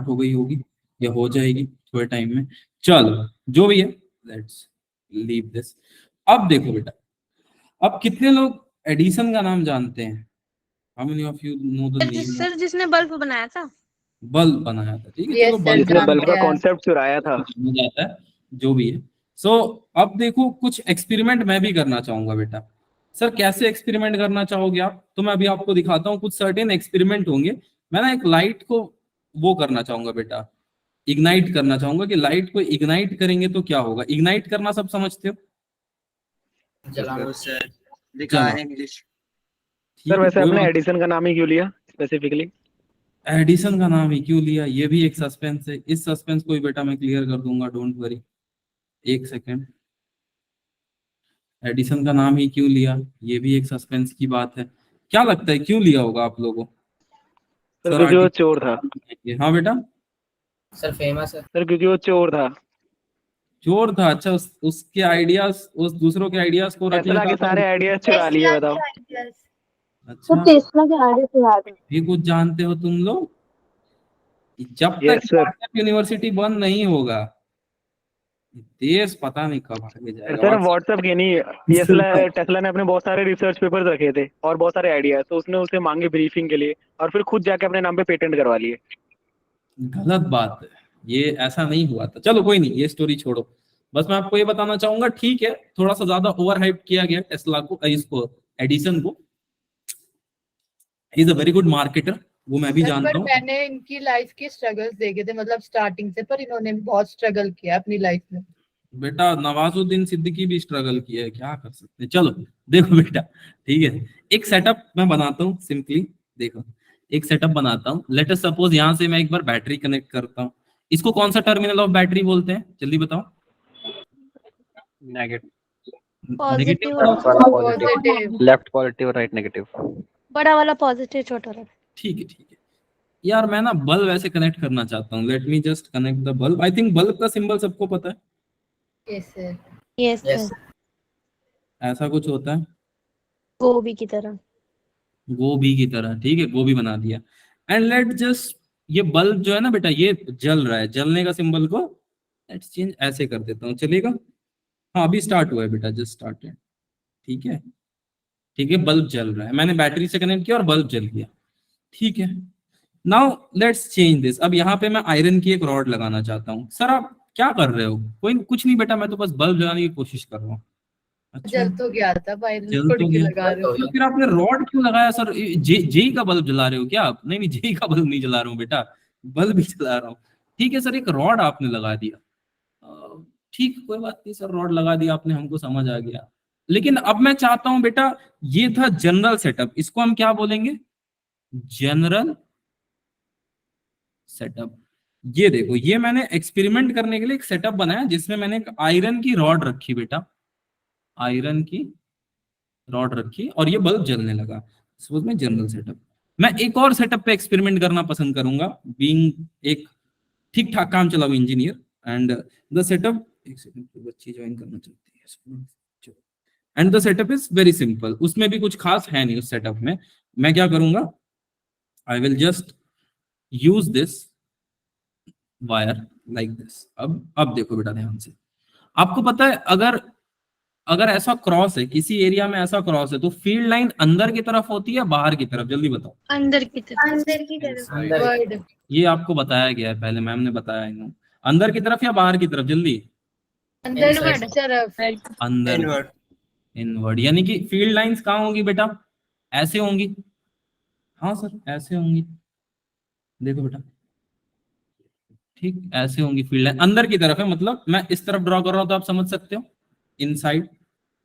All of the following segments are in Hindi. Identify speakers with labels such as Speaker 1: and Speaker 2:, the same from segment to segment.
Speaker 1: हो गई होगी या हो जाएगी थोड़े टाइम में। चलो जो भी है, लेट्स लीव दिस। अब देखो बेटा, अब कितने लोग एडिसन का नाम जानते हैं? How many of you know the name?
Speaker 2: Sir जिसने बल्ब बनाया था।
Speaker 1: बल्ब बनाया था, ठीक है।
Speaker 3: Yes,
Speaker 1: चलो
Speaker 3: sir,
Speaker 1: बल्ब
Speaker 4: जिसने बल्ब का
Speaker 3: जानते हैं।
Speaker 4: कॉन्सेप्ट चुराया था।
Speaker 1: हो जाता है, जो भी है। सो अब देखो, कुछ एक्सपेरिमेंट मैं भी करना चाहूंगा बेटा। सर कैसे एक्सपेरिमेंट करना चाहोगे आप? तो मैं अभी आपको दिखाता हूँ, कुछ सर्टेन एक्सपेरिमेंट होंगे। मैं ना एक लाइट को वो करना चाहूंगा बेटा, इग्नाइट करना चाहूंगा कि लाइट को इग्नाइट करेंगे तो क्या होगा। इग्नाइट करना सब समझते हो?
Speaker 5: जलाओ सर, लिखा है इंग्लिश।
Speaker 4: सर
Speaker 1: ठीक है,
Speaker 4: वैसे
Speaker 1: कोई
Speaker 4: आपने
Speaker 1: बात।
Speaker 4: एडिसन का नाम ही क्यों लिया स्पेसिफिकली?
Speaker 1: एडिसन का नाम ही क्यों लिया, ये भी एक सस्पेंस है। इस सस्पेंस को भी बेटा मैं क्लियर कर दूंगा, डोंट वरी। एक सेकेंड, एडिसन का नाम ही क्यों लिया, ये भी एक सस्पेंस की बात है। क्या लगता है क्यों लिया होगा आप लोगों को?
Speaker 4: सर
Speaker 1: सर
Speaker 4: क्योंकि वो
Speaker 1: आर्टिकल,
Speaker 4: चोर था।
Speaker 1: हाँ बेटा,
Speaker 5: सर फेमस है।
Speaker 4: सर क्योंकि वो चोर था।
Speaker 1: चोर था। अच्छा, उसके आइडियाज, उस दूसरों के आइडियाज को रख
Speaker 4: टेस्ला
Speaker 1: लेता
Speaker 4: के
Speaker 1: था।
Speaker 4: सारे आइडियाज चुरा लिए, बताओ।
Speaker 2: तो
Speaker 1: अच्छा,
Speaker 2: टेस्ला के आगे से याद है।
Speaker 1: ये कुछ जानते हो तुम लोग? जब तक
Speaker 4: यस सर।
Speaker 1: यूनिवर्सिटी बंद नहीं होगा, देश पता नहीं कब आगे जाएगा।
Speaker 4: सर व्हाट्सएप के नहीं, टेस्ला ने अपने बहुत सारे रिसर्च पेपर्स रखे थे और बहुत सारे आइडियाज, तो उसने उसे मांगे ब्रीफिंग के लिए और फिर खुद जाके अपने नाम पे पेटेंट करवा लिए।
Speaker 1: गलत बात है, ये ऐसा नहीं हुआ था। चलो कोई नहीं, ये स्टोरी छोड़ो। बस मैं आपको ये बताना चाहूंगा, ठीक है, थोड़ा सा ज्यादा ओवर हाइप किया गया टेस्ला को, इसको, एडिसन को। Is a very good marketer, वो मैं भी
Speaker 3: सर,
Speaker 1: जानता
Speaker 3: पर
Speaker 1: हूँ।
Speaker 3: मैंने इनकी लाइफ के स्ट्रगल्स देखे थे, मतलब स्टार्टिंग से, पर इन्होंने भी बहुत स्ट्रगल किया अपनी लाइफ में।
Speaker 1: बेटा नवाजुद्दीन सिद्दीकी भी स्ट्रगल किया है, क्या कर सकते हैं। चलो देखो बेटा, ठीक है, एक सेटअप मैं बनाता हूँ सिंपली। देखो, एक सेटअप बनाता हूँ। लेट अस सपोज यहाँ से मैं एक बार बैटरी कनेक्ट करता हूँ। इसको कौन सा टर्मिनल ऑफ बैटरी बोलते हैं, जल्दी बताओ।
Speaker 6: Negative,
Speaker 1: negative.
Speaker 2: Positive
Speaker 3: positive.
Speaker 6: Left positive, right negative.
Speaker 2: बड़ा वाला पॉजिटिव, छोटा वाला।
Speaker 1: ठीक है, ठीक है। यार मैं ना बल्ब ऐसे कनेक्ट करना चाहता हूँ। Let me just connect the bulb. I think bulb का सिंबल सबको पता है।
Speaker 3: Yes sir.
Speaker 2: Yes
Speaker 5: yes
Speaker 2: sir,
Speaker 1: ऐसा कुछ होता है,
Speaker 2: गोभी की तरह।
Speaker 1: गोभी की तरह, ठीक है, गोभी बना दिया। एंड लेट जस्ट, ये बल्ब जो है ना बेटा, ये जल रहा है। जलने का सिंबल को लेट्स चेंज, ऐसे कर देता हूँ, चलेगा? हाँ अभी स्टार्ट हुआ है बेटा, जस्ट स्टार्टेड। ठीक है, ठीक है, बल्ब जल रहा है। मैंने बैटरी से कनेक्ट किया और बल्ब जल गया। ठीक है, नाउ लेट्स चेंज दिस। अब यहाँ पे मैं आयरन की एक रॉड लगाना चाहता हूँ। सर आप क्या कर रहे हो? कोई कुछ नहीं बेटा, मैं तो बस बल्ब जलाने की कोशिश कर रहा हूँ। अच्छा,
Speaker 3: जल तो गया था, बाइरन
Speaker 1: जल
Speaker 3: छोड़
Speaker 1: तो
Speaker 3: के
Speaker 1: गया।
Speaker 3: लगा रहे हो।
Speaker 1: तो फिर आपने रॉड क्यों लगाया सर? जेई का बल्ब जला रहे हो क्या आप? नहीं नहीं, जेई का बल्ब नहीं जला रहा हूँ बेटा, बल्ब भी जला रहा हूँ। ठीक है सर, एक रॉड आपने लगा दिया। ठीक, कोई बात नहीं सर, रॉड लगा दिया आपने, हमको समझ आ गया। लेकिन अब मैं चाहता हूं बेटा, ये था जनरल सेटअप, इसको हम क्या बोलेंगे? General setup. ये देखो, ये मैंने एक्सपेरिमेंट करने के लिए एक सेटअप बनाया, जिसमें मैंने एक आयरन की रॉड रखी बेटा, आयरन की रॉड रखी, और ये बल्ब जलने लगा। सपोज में जनरल सेटअप। मैं एक और सेटअप पे एक्सपेरिमेंट करना पसंद करूंगा, बीइंग एक ठीक ठाक काम चलाऊ इंजीनियर। एंड द सेटअप, एक सेकंड, बच्ची ज्वाइन करना चाहती है। And the setup is very simple, उसमें भी कुछ खास है नहीं उस सेटअप में। मैं क्या करूंगा, I will just use this wire like this. अब देखो बेटा ध्यान से, आपको पता है, अगर अगर ऐसा क्रॉस है किसी एरिया में, ऐसा क्रॉस है, तो फील्ड लाइन अंदर की तरफ होती है बाहर की तरफ, जल्दी बताओ।
Speaker 2: अंदर की तरफ।
Speaker 3: अंदर की तरफ।
Speaker 5: अंदर।
Speaker 3: वर्ड।
Speaker 1: ये आपको बताया गया है पहले, मैम ने बताया है। अंदर की तरफ या बाहर की तरफ, जल्दी।
Speaker 3: अंदर की तरफ।
Speaker 1: अंदर,
Speaker 5: इनवर्ड।
Speaker 1: इनवर्ड। यानी कि फील्ड लाइंस कहाँ होंगी बेटा? ऐसे होंगी। हाँ सर, ऐसे होंगी। देखो बेटा, ठीक ऐसे होंगी फील्ड लाइन, अंदर की तरफ है। मतलब मैं इस तरफ ड्रॉ कर रहा हूं तो आप समझ सकते हो, इनसाइड,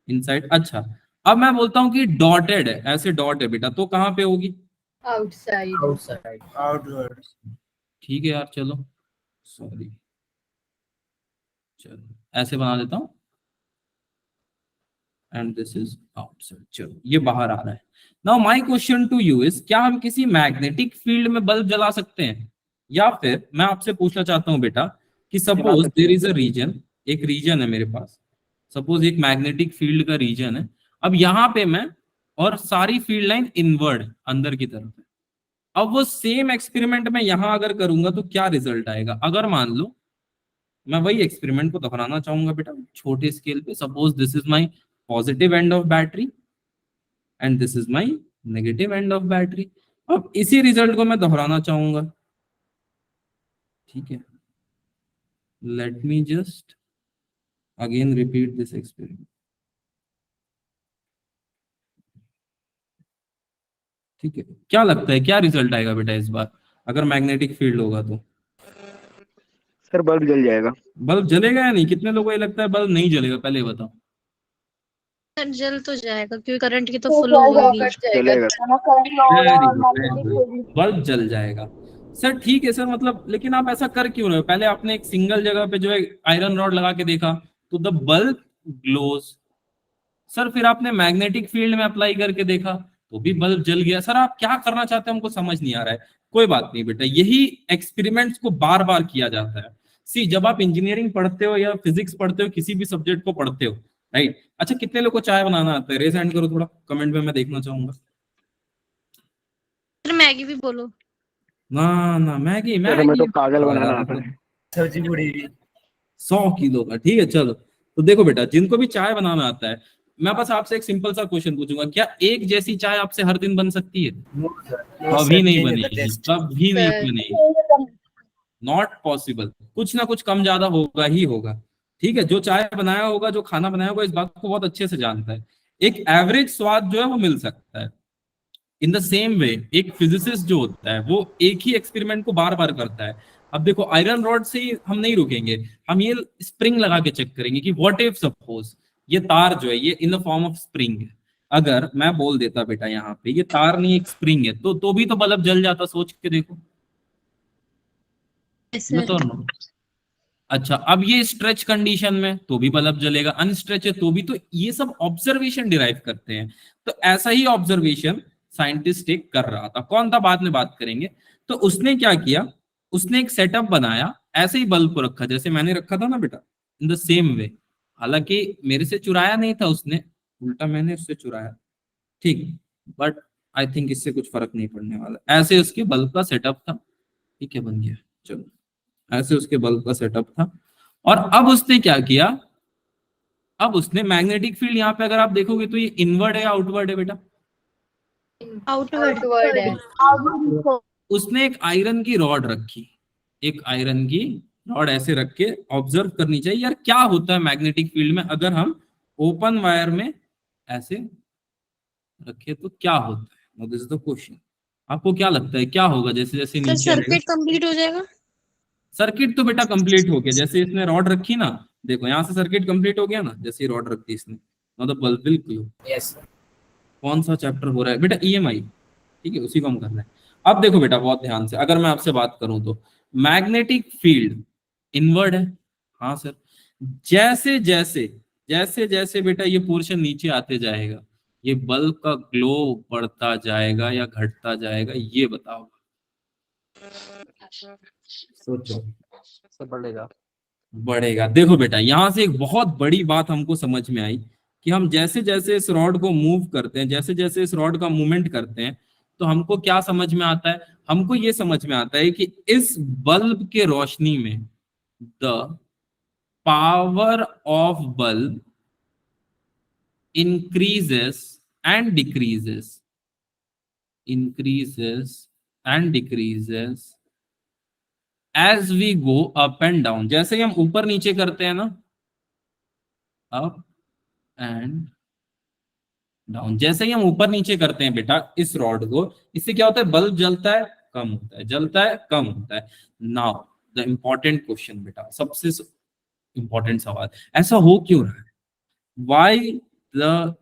Speaker 1: इनसाइड। अच्छा, अब मैं बोलता हूं कि डॉटेड है, ऐसे डॉट है बेटा, तो कहां पे होगी?
Speaker 3: आउटसाइड।
Speaker 5: Outside, outward.
Speaker 1: ठीक है यार, चलो, सॉरी, चलो ऐसे बना देता हूं, एंड दिस इज आउटसाइड। चलो ये बाहर आ रहा है। Now my question to you is, क्या हम किसी मैग्नेटिक फील्ड में बल्ब जला सकते हैं? या फिर मैं आपसे पूछना चाहता हूं बेटा कि
Speaker 4: जला
Speaker 1: सपोज
Speaker 4: सकते
Speaker 1: देयर
Speaker 4: हैं।
Speaker 1: इज अ रीजन, एक रीजन है मेरे पास, सपोज एक मैग्नेटिक फील्ड का रीजन है। अब यहां पे मैं, और सारी फील्ड लाइन इनवर्ड अंदर की तरफ है, अब वो सेम एक्सपेरिमेंट मैं यहां अगर करूंगा तो क्या रिजल्ट आएगा? अगर मान लो मैं वही एक्सपेरिमेंट को दोहराना चाहूंगा बेटा छोटे स्केल पे, suppose this is my positive end of battery and this is my negative end of battery. अब इसी रिजल्ट को मैं दोहराना चाहूंगा, ठीक है। Let me just again repeat this experiment, ठीक है। क्या लगता है क्या रिजल्ट आएगा बेटा इस बार अगर मैग्नेटिक फील्ड होगा तो?
Speaker 4: सर बल्ब जल जाएगा।
Speaker 1: बल्ब जलेगा या नहीं? कितने लोगों को ये लगता है बल्ब नहीं जलेगा? पहले ये बताओ।
Speaker 2: सर जल तो जाएगा क्योंकि करंट की तो
Speaker 3: तो
Speaker 2: फ्लो होगी।
Speaker 3: कट जाएगा।
Speaker 4: जलेगा।
Speaker 1: बल्ब जल जाएगा सर, ठीक है सर। मतलब लेकिन आप ऐसा कर क्यों रहे हो? पहले आपने एक सिंगल जगह पे जो है आयरन रॉड लगा के देखा तो द बल्ब ग्लोज। सर फिर आपने मैग्नेटिक फील्ड में अप्लाई करके देखा तो भी बल्ब जल गया। सर आप क्या करना चाहते हैं हमको समझ नहीं आ रहा है। कोई बात नहीं बेटा, यही एक्सपेरिमेंट्स को बार बार किया जाता है। सी जब आप इंजीनियरिंग पढ़ते हो या फिजिक्स पढ़ते हो, किसी भी सब्जेक्ट को पढ़ते हो, राइट। अच्छा कितने लोग को चाय बनाना आता है? रेज हैंड करो थोड़ा, कमेंट में मैं देखना चाहूंगा।
Speaker 2: सर मैगी भी बोलो।
Speaker 1: ना ना मैगी
Speaker 4: सर हमें तो
Speaker 1: मैगी
Speaker 4: कागल बनाना आता है।
Speaker 5: सब्जी पूड़ी भी।
Speaker 1: 100 किलो का, ठीक है चलो। तो देखो बेटा जिनको भी चाय बनाना आता है, मैं बस आपसे एक सिंपल सा क्वेश्चन पूछूंगा, क्या एक जैसी चाय आपसे हर दिन बन सकती है? कभी नहीं बनेगी, कभी नहीं बनेगी, नॉट पॉसिबल। कुछ ना कुछ कम ज्यादा होगा ही होगा, ठीक है। जो चाय बनाया होगा, जो खाना बनाया होगा, इस बात को बहुत अच्छे से जानता है। एक एवरेज स्वाद जो है वो मिल सकता है। इन द सेम वे एक फिजिसिस्ट जो होता है वो एक ही एक्सपेरिमेंट को बार बार करता है। अब देखो आयरन रॉड से ही हम नहीं रुकेंगे, हम ये स्प्रिंग लगा के चेक करेंगे कि व्हाट इफ सपोज ये तार जो है ये in the form of spring है। अगर मैं बोल देता बेटा यहाँ पे ये तार नहीं एक स्प्रिंग है तो भी तो बल्ब जल जाता। सोच के देखो।
Speaker 2: सर
Speaker 1: तो नो। अच्छा अब ये स्ट्रेच कंडीशन में तो भी बल्ब जलेगा, अनस्ट्रेच है तो भी। तो ये सब ऑब्जर्वेशन डिराइव करते हैं। तो ऐसा ही ऑब्जर्वेशन साइंटिस्ट एक कर रहा था। कौन था बाद में बात करेंगे। तो उसने क्या किया, उसने एक सेटअप बनाया, ऐसे ही बल्ब को रखा जैसे मैंने रखा था ना बेटा, इन द सेम वे। हालांकि मेरे से चुराया नहीं था उसने, उल्टा मैंने उससे चुराया, ठीक। बट आई थिंक इससे कुछ फर्क नहीं पड़ने वाला। ऐसे उसके बल्ब का सेटअप था, ठीक है, बन गया। चलो ऐसे उसके बल्ब का सेटअप था। और अब उसने क्या किया, अब उसने मैग्नेटिक फील्ड यहाँ पे अगर आप देखोगे तो ये इनवर्ड है या आउटवर्ड है बेटा?
Speaker 3: आउटवर्ड है।
Speaker 1: उसने एक आयरन की रॉड रखी, एक आयरन की रॉड ऐसे रख के ऑब्जर्व करनी चाहिए यार क्या होता है मैग्नेटिक फील्ड में अगर हम ओपन वायर में ऐसे रखे तो क्या होता है। This is the question. आपको क्या लगता है क्या होगा जैसे जैसे
Speaker 2: सर
Speaker 1: नीचे
Speaker 2: सर्किट कंप्लीट हो जाएगा।
Speaker 1: सर्किट तो बेटा कंप्लीट हो गया। जैसे इसने रॉड रखी ना, देखो यहाँ से सर्किट कंप्लीट हो गया ना, जैसे रॉड रख दी इसने, मतलब बल्ब बिल्कुल।
Speaker 5: यस
Speaker 1: कौन सा चैप्टर हो रहा है बेटा? ईएमआई, ठीक है, उसी को हम कर रहे हैं। अब देखो बेटा बहुत ध्यान से, अगर मैं आपसे बात करूं तो मैग्नेटिक फील्ड इनवर्ड है, हाँ सर। जैसे जैसे जैसे जैसे बेटा ये पोर्शन नीचे आते जाएगा, ये बल्ब का ग्लो बढ़ता जाएगा या घटता जाएगा, ये बताओ। सोचो।
Speaker 4: सर बढ़ेगा।
Speaker 1: बढ़ेगा। देखो बेटा यहाँ से एक बहुत बड़ी बात हमको समझ में आई कि हम जैसे जैसे इस रॉड को मूव करते हैं, जैसे जैसे इस रॉड का मूवमेंट करते हैं, तो हमको क्या समझ में आता है? हमको ये समझ में आता है कि इस बल्ब के रोशनी में the power of bulb increases and decreases, increases and decreases as we go up and down। जैसे ही हम ऊपर नीचे करते हैं ना, अप एंड डाउन, जैसे ही हम ऊपर नीचे करते हैं बेटा इस रॉड को, इससे क्या होता है? बल्ब जलता है, कम होता है, जलता है, कम होता है। नाउ द इंपॉर्टेंट क्वेश्चन बेटा, सबसे इंपॉर्टेंट सवाल, ऐसा हो क्यों रहा है? Why the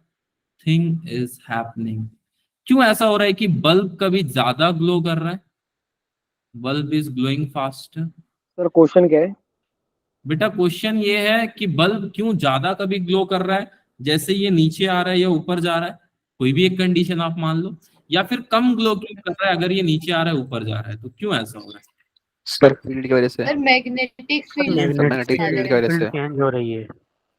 Speaker 1: thing is happening? क्यों ऐसा हो रहा है कि बल्ब कभी ज्यादा ग्लो कर रहा है, bulb is glowing faster?
Speaker 4: Sir question क्या है?
Speaker 1: बेटा क्वेश्चन ये है कि बल्ब क्यों ज्यादा कभी ग्लो कर रहा है जैसे ये नीचे आ रहा है या ऊपर जा रहा है, कोई भी एक कंडीशन आप मान लो, या फिर कम ग्लो क्यों कर रहा है अगर ये नीचे आ रहा है ऊपर जा रहा है, तो क्यों ऐसा हो रहा है?
Speaker 6: सर फील्ड की वजह से।
Speaker 3: Sir magnetic field
Speaker 6: magnetic field की वजह से
Speaker 4: चेंज हो रही है।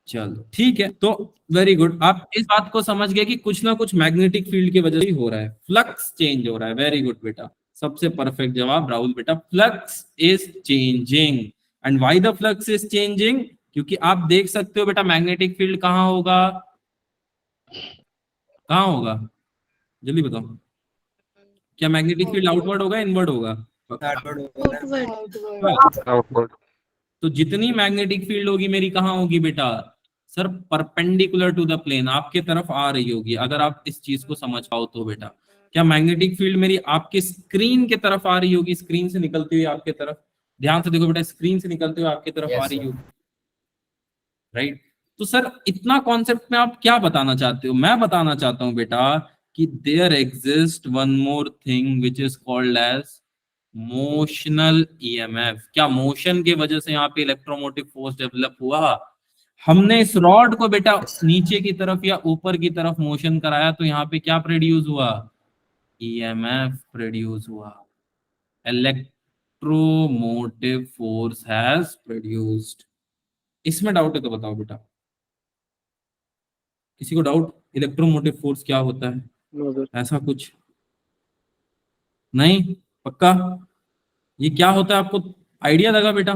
Speaker 1: चलो ठीक है, तो वेरी गुड, आप इस बात को समझ गए कि कुछ ना कुछ मैग्नेटिक फील्ड की वजह से ही हो रहा है, फ्लक्स चेंज हो रहा है। वेरी गुड बेटा, सबसे परफेक्ट जवाब राहुल बेटा, flux is changing. And why the flux is changing? क्योंकि आप देख सकते हो बेटा मैग्नेटिक फील्ड कहाँ होगा, कहाँ होगा, जल्दी बताओ। क्या मैग्नेटिक फील्ड आउटवर्ड होगा, इनवर्ड होगा?
Speaker 2: आउटवर्ड।
Speaker 3: आउटवर्ड।
Speaker 6: आउटवर्ड।
Speaker 1: तो जितनी मैग्नेटिक फील्ड होगी मेरी कहाँ होगी बेटा? Sir perpendicular to the plane, आपके तरफ आ रही होगी। अगर आप इस चीज को समझ पाओ तो बेटा, क्या मैग्नेटिक फील्ड मेरी आपके स्क्रीन के तरफ आ रही होगी, स्क्रीन से निकलती हुई आपके तरफ? ध्यान से देखो बेटा, स्क्रीन से निकलते हुए आपके तरफ आ रही होगी, राइट? तो सर इतना कॉन्सेप्ट में आप क्या बताना चाहते हो? मैं बताना चाहता हूं बेटा कि there exist one more thing which is called as motional EMF. क्या मोशन की वजह से यहाँ पे इलेक्ट्रोमोटिव फोर्स डेवलप हुआ? हमने इस रॉड को बेटा नीचे की तरफ या ऊपर की तरफ मोशन कराया तो यहाँ पे क्या प्रोड्यूस हुआ? ईएमएफ प्रोड्यूस हुआ, इलेक्ट्रोमोटिव फोर्स हैज प्रोड्यूस्ड। इसमें डाउट है तो बताओ बेटा, किसी को डाउट? इलेक्ट्रोमोटिव फोर्स क्या होता है?
Speaker 4: No sir.
Speaker 1: ऐसा कुछ नहीं? पक्का? ये क्या होता है आपको आइडिया लगा बेटा?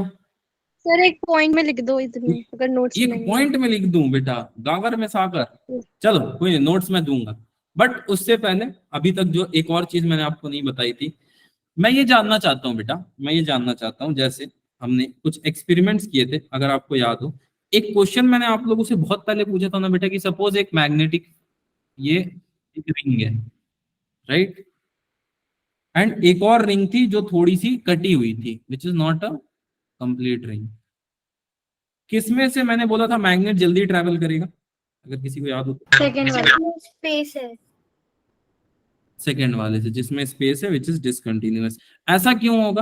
Speaker 2: सर एक पॉइंट में लिख दो इतने, अगर नोट्स
Speaker 1: एक
Speaker 2: नहीं है।
Speaker 1: पॉइंट में लिख दूं बेटा, गागर में साकर? चलो कोई नहीं, नोट्स में दूंगा। बट उससे पहले अभी तक जो एक और चीज मैंने आपको नहीं बताई थी, मैं ये जानना चाहता हूँ बेटा, मैं ये जानना चाहता हूँ, जैसे हमने कुछ एक्सपेरिमेंट्स किए थे, अगर आपको याद हो, एक क्वेश्चन मैंने आप लोगों से बहुत पहले पूछा था ना बेटा कि सपोज एक मैग्नेटिक, ये एक रिंग है, राइट? एंड एक और रिंग थी जो थोड़ी सी कटी हुई थी, which is not a complete ring. किसमें से मैंने बोला था मैग्नेट जल्दी ट्रैवल करेगा, अगर किसी को याद हो?
Speaker 2: सेकंड वाला।
Speaker 7: स्पेस है
Speaker 1: सेकेंड वाले से, जिसमें स्पेस है, विच इज डिसकंटिन्यूअस। ऐसा क्यों होगा?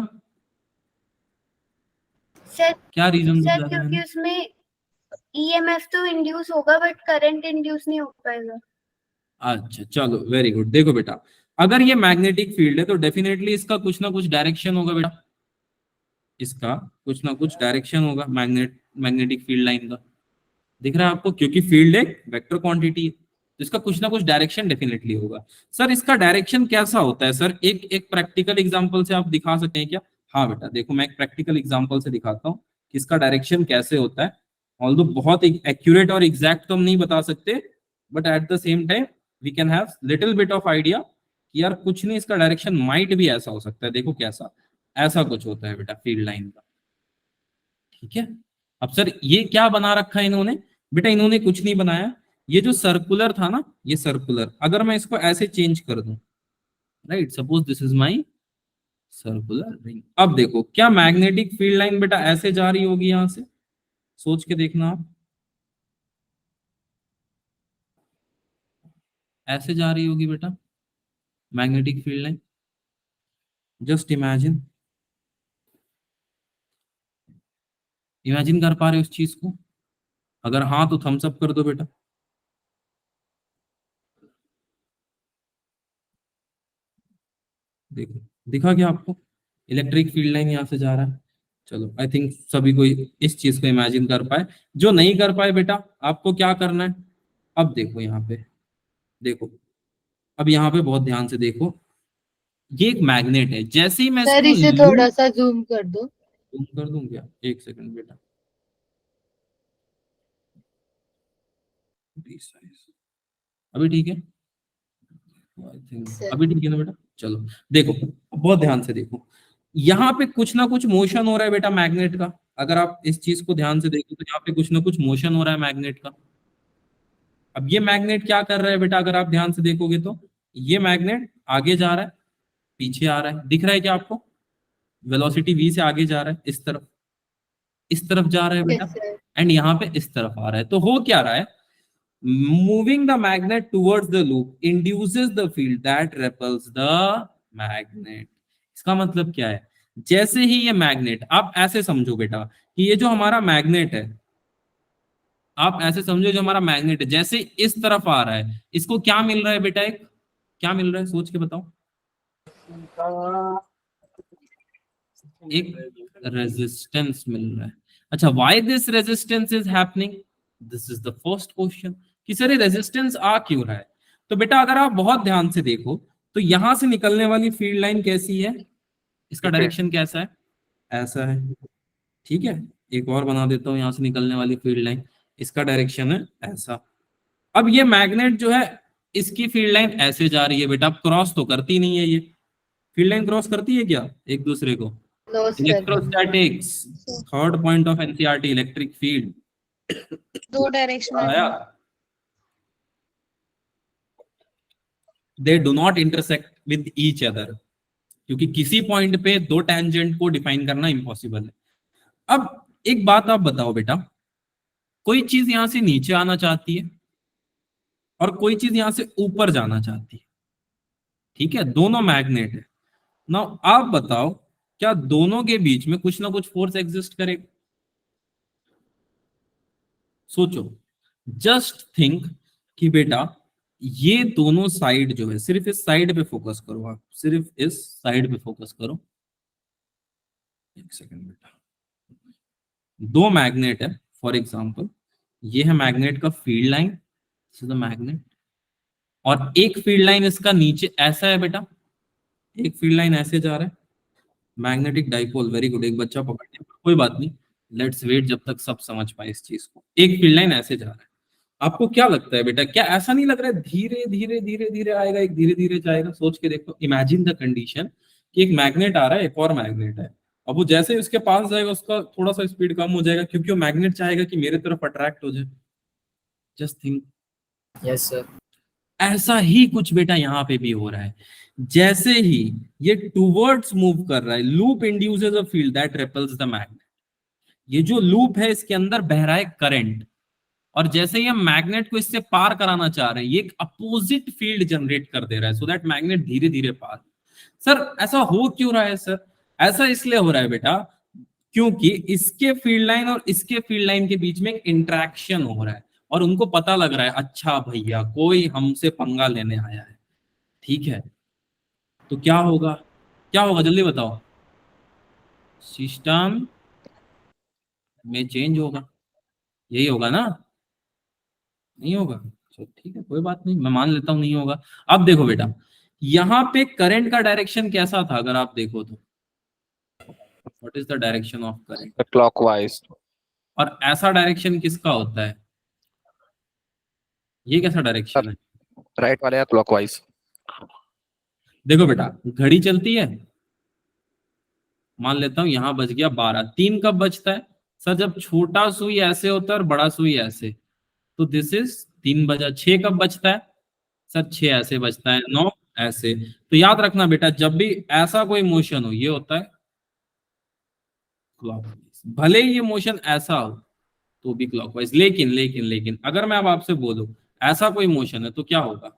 Speaker 7: सर।
Speaker 1: क्या रीजन
Speaker 7: सर
Speaker 1: बताया
Speaker 7: क्योंकि
Speaker 1: मैंने?
Speaker 7: उसमें ईएमएफ तो इंड्यूस होगा बट करंट इंड्यूस नहीं हो पाएगा।
Speaker 1: अच्छा चलो वेरी गुड। देखो बेटा, अगर ये मैग्नेटिक फील्ड है तो डेफिनेटली इसका कुछ ना कुछ डायरेक्शन होगा बेटा, इसका कुछ ना कुछ डायरेक्शन होगा मैग्नेटिक फील्ड लाइन का। दिख रहा है आपको? क्योंकि फील्ड एक वेक्टर क्वांटिटी है तो इसका कुछ ना कुछ डायरेक्शन डेफिनेटली होगा। सर इसका डायरेक्शन कैसा होता है? सर एक एक प्रैक्टिकल एग्जांपल से आप दिखा सकते हैं क्या? हाँ बेटा देखो, मैं एक प्रैक्टिकल एग्जांपल से दिखाता हूँ कि इसका डायरेक्शन कैसे होता है। ऑल्दो बहुत एक्यूरेट और एग्जैक्ट तो हम नहीं बता सकते, but at the same time we can have little bit of idea कि यार कुछ नहीं, इसका डायरेक्शन माइट भी ऐसा हो सकता है। देखो कैसा, ऐसा कुछ होता है बेटा फील्ड लाइन का, ठीक है? अब सर ये क्या बना रखा है इन्होंने? बेटा इन्होंने कुछ नहीं बनाया, ये जो सर्कुलर था ना, ये सर्कुलर, अगर मैं इसको ऐसे चेंज कर दूं, right, suppose this is my circular ring. अब देखो, क्या मैग्नेटिक फील्ड लाइन बेटा ऐसे जा रही होगी यहां से? सोच के देखना आप, ऐसे जा रही होगी बेटा magnetic field line. Just imagine, imagine कर पा रहे हो उस चीज को? अगर हाँ तो थम्स अप कर दो बेटा। देखो दिखा क्या आपको? इलेक्ट्रिक फील्ड लाइन यहां से जा रहा है। चलो आई थिंक सभी को इस चीज को इमेजिन कर पाए। जो नहीं कर पाए बेटा, आपको क्या करना है? अब देखो यहाँ पे, देखो अब यहाँ पे बहुत ध्यान से देखो, ये एक मैग्नेट है। जैसे ही मैं
Speaker 3: सर इसे थोड़ा सा जूम कर दो।
Speaker 1: जूम कर दूं क्या? एक सेकंड बेटा, अभी ठीक है? आई थिंक अभी ठीक है ना बेटा? चलो देखो, बहुत ध्यान से देखो, यहाँ पे कुछ ना कुछ मोशन हो रहा है बेटा मैग्नेट का। अगर आप इस चीज को ध्यान से देखो तो यहाँ पे कुछ ना कुछ मोशन हो रहा है मैग्नेट का। अब ये मैग्नेट क्या कर रहा है बेटा? अगर आप ध्यान से देखोगे तो ये मैग्नेट आगे जा रहा है, पीछे आ रहा है, दिख रहा है क्या आपको? वेलोसिटी v से आगे जा रहा है, इस तरफ जा रहा है बेटा,
Speaker 3: Yes, sir.
Speaker 1: एंड यहाँ पे इस तरफ आ रहा है। तो हो क्या रहा है? Moving the magnet towards the loop induces the field that repels the magnet. इसका मतलब क्या है? जैसे ही ये मैग्नेट, आप ऐसे समझो बेटा कि ये जो हमारा मैग्नेट है, आप ऐसे समझो जो हमारा मैग्नेट है, जैसे इस तरफ आ रहा है, इसको क्या मिल रहा है बेटा? एक क्या मिल रहा है? सोच के बताओ। एक रेजिस्टेंस मिल रहा है। अच्छा, why this resistance is happening? This is the first question कि सर ये रेजिस्टेंस आ क्यों रहा है? तो बेटा अगर आप बहुत ध्यान से देखो तो यहां से निकलने वाली फील्ड लाइन कैसी है, इसका
Speaker 6: ठीक है।
Speaker 1: डायरेक्शन कैसा है, ऐसा है। ठीक है, एक और बना देता हूं, यहां से निकलने वाली फील्ड लाइन, इसका डायरेक्शन है ऐसा। अब ये मैग्नेट जो है, इसकी फील्ड लाइन ऐसे जा रही है बेटा, अब क्रॉस तो करती नहीं है, ये फील्ड लाइन क्रॉस करती है क्या एक दूसरे को?
Speaker 3: No sir.
Speaker 1: Electrostatics, third point of NCERT, electric field
Speaker 2: दो डायरेक्शन
Speaker 1: आया। They do not intersect with each other, क्योंकि किसी पॉइंट पे दो टेंजेंट को डिफाइन करना इम्पॉसिबल है। अब एक बात आप बताओ बेटा, कोई चीज यहां से नीचे आना चाहती है और कोई चीज यहां से ऊपर जाना चाहती है, ठीक है, दोनों मैग्नेट है ना। आप बताओ क्या दोनों के बीच में कुछ ना कुछ फोर्स एग्जिस्ट करेगा? सोचो, जस्ट थिंक कि बेटा ये दोनों साइड जो है, सिर्फ इस साइड पे फोकस करो, आप सिर्फ इस साइड पे फोकस करो। एक सेकंड बेटा, दो मैग्नेट है, फॉर एग्जांपल ये है मैग्नेट का field line, this is the magnet, और एक फील्ड लाइन इसका नीचे ऐसा है बेटा, एक फील्ड लाइन ऐसे जा रहा है, मैग्नेटिक डाइपोल, वेरी गुड, एक बच्चा पकड़ लिया, कोई बात नहीं, लेट्स वेट जब तक सब समझ पाए इस चीज को। एक फील्ड लाइन ऐसे जा रहा है, आपको क्या लगता है बेटा, क्या ऐसा नहीं लग रहा है धीरे धीरे धीरे धीरे आएगा, एक धीरे धीरे जाएगा? सोच के देखो, इमेजिन द कंडीशन कि एक मैग्नेट आ रहा है, एक और मैग्नेट है, अब वो जैसे ही उसके पास जाएगा उसका थोड़ा सा स्पीड कम हो जाएगा, क्योंकि वो मैग्नेट चाहेगा कि मेरे तरफ अट्रैक्ट हो जाए। Just think,
Speaker 5: yes sir.
Speaker 1: ऐसा ही कुछ बेटा यहाँ पे भी हो रहा है। जैसे ही ये टूवर्ड्स मूव कर रहा है, loop induces a field that repels the magnet. ये जो लूप है इसके अंदर बह रहा है करंट, और जैसे ही हम मैग्नेट को इससे पार कराना चाह रहे हैं, ये एक अपोजिट फील्ड जनरेट कर दे रहा है, सो दैट मैग्नेट धीरे धीरे पार। सर ऐसा हो क्यों रहा है सर? ऐसा इसलिए हो रहा है बेटा क्योंकि इसके फील्ड लाइन और इसके फील्ड लाइन के बीच में एक इंटरेक्शन हो रहा है, और उनको पता लग रहा है अच्छा भैया कोई हमसे पंगा लेने आया है, ठीक है। तो क्या होगा, क्या होगा जल्दी बताओ, सिस्टम में चेंज होगा, यही होगा ना? नहीं होगा, चलो ठीक है, कोई बात नहीं, मैं मान लेता हूं नहीं होगा। अब देखो बेटा, यहाँ पे करंट का डायरेक्शन कैसा था अगर आप देखो तो, what is the direction of current?
Speaker 6: Clockwise.
Speaker 1: और ऐसा डायरेक्शन किसका होता है, ये कैसा डायरेक्शन है?
Speaker 6: राइट वाले का क्लॉकवाइज।
Speaker 1: देखो बेटा, घड़ी चलती है, मान लेता हूं यहां बज गया 12, 3 कब बजता है सर? जब छोटा सुई ऐसे होता है और बड़ा सुई ऐसे, तो दिस इज 3 बजा। 6 कब बजता है सर? 6 ऐसे बजता है, 9 ऐसे। तो याद रखना बेटा, जब भी ऐसा कोई मोशन हो ये होता है क्लॉकवाइज, भले ही ये मोशन ऐसा हो तो भी क्लॉकवाइज। लेकिन लेकिन लेकिन अगर मैं अब आपसे बोलूं ऐसा कोई मोशन है तो क्या होगा?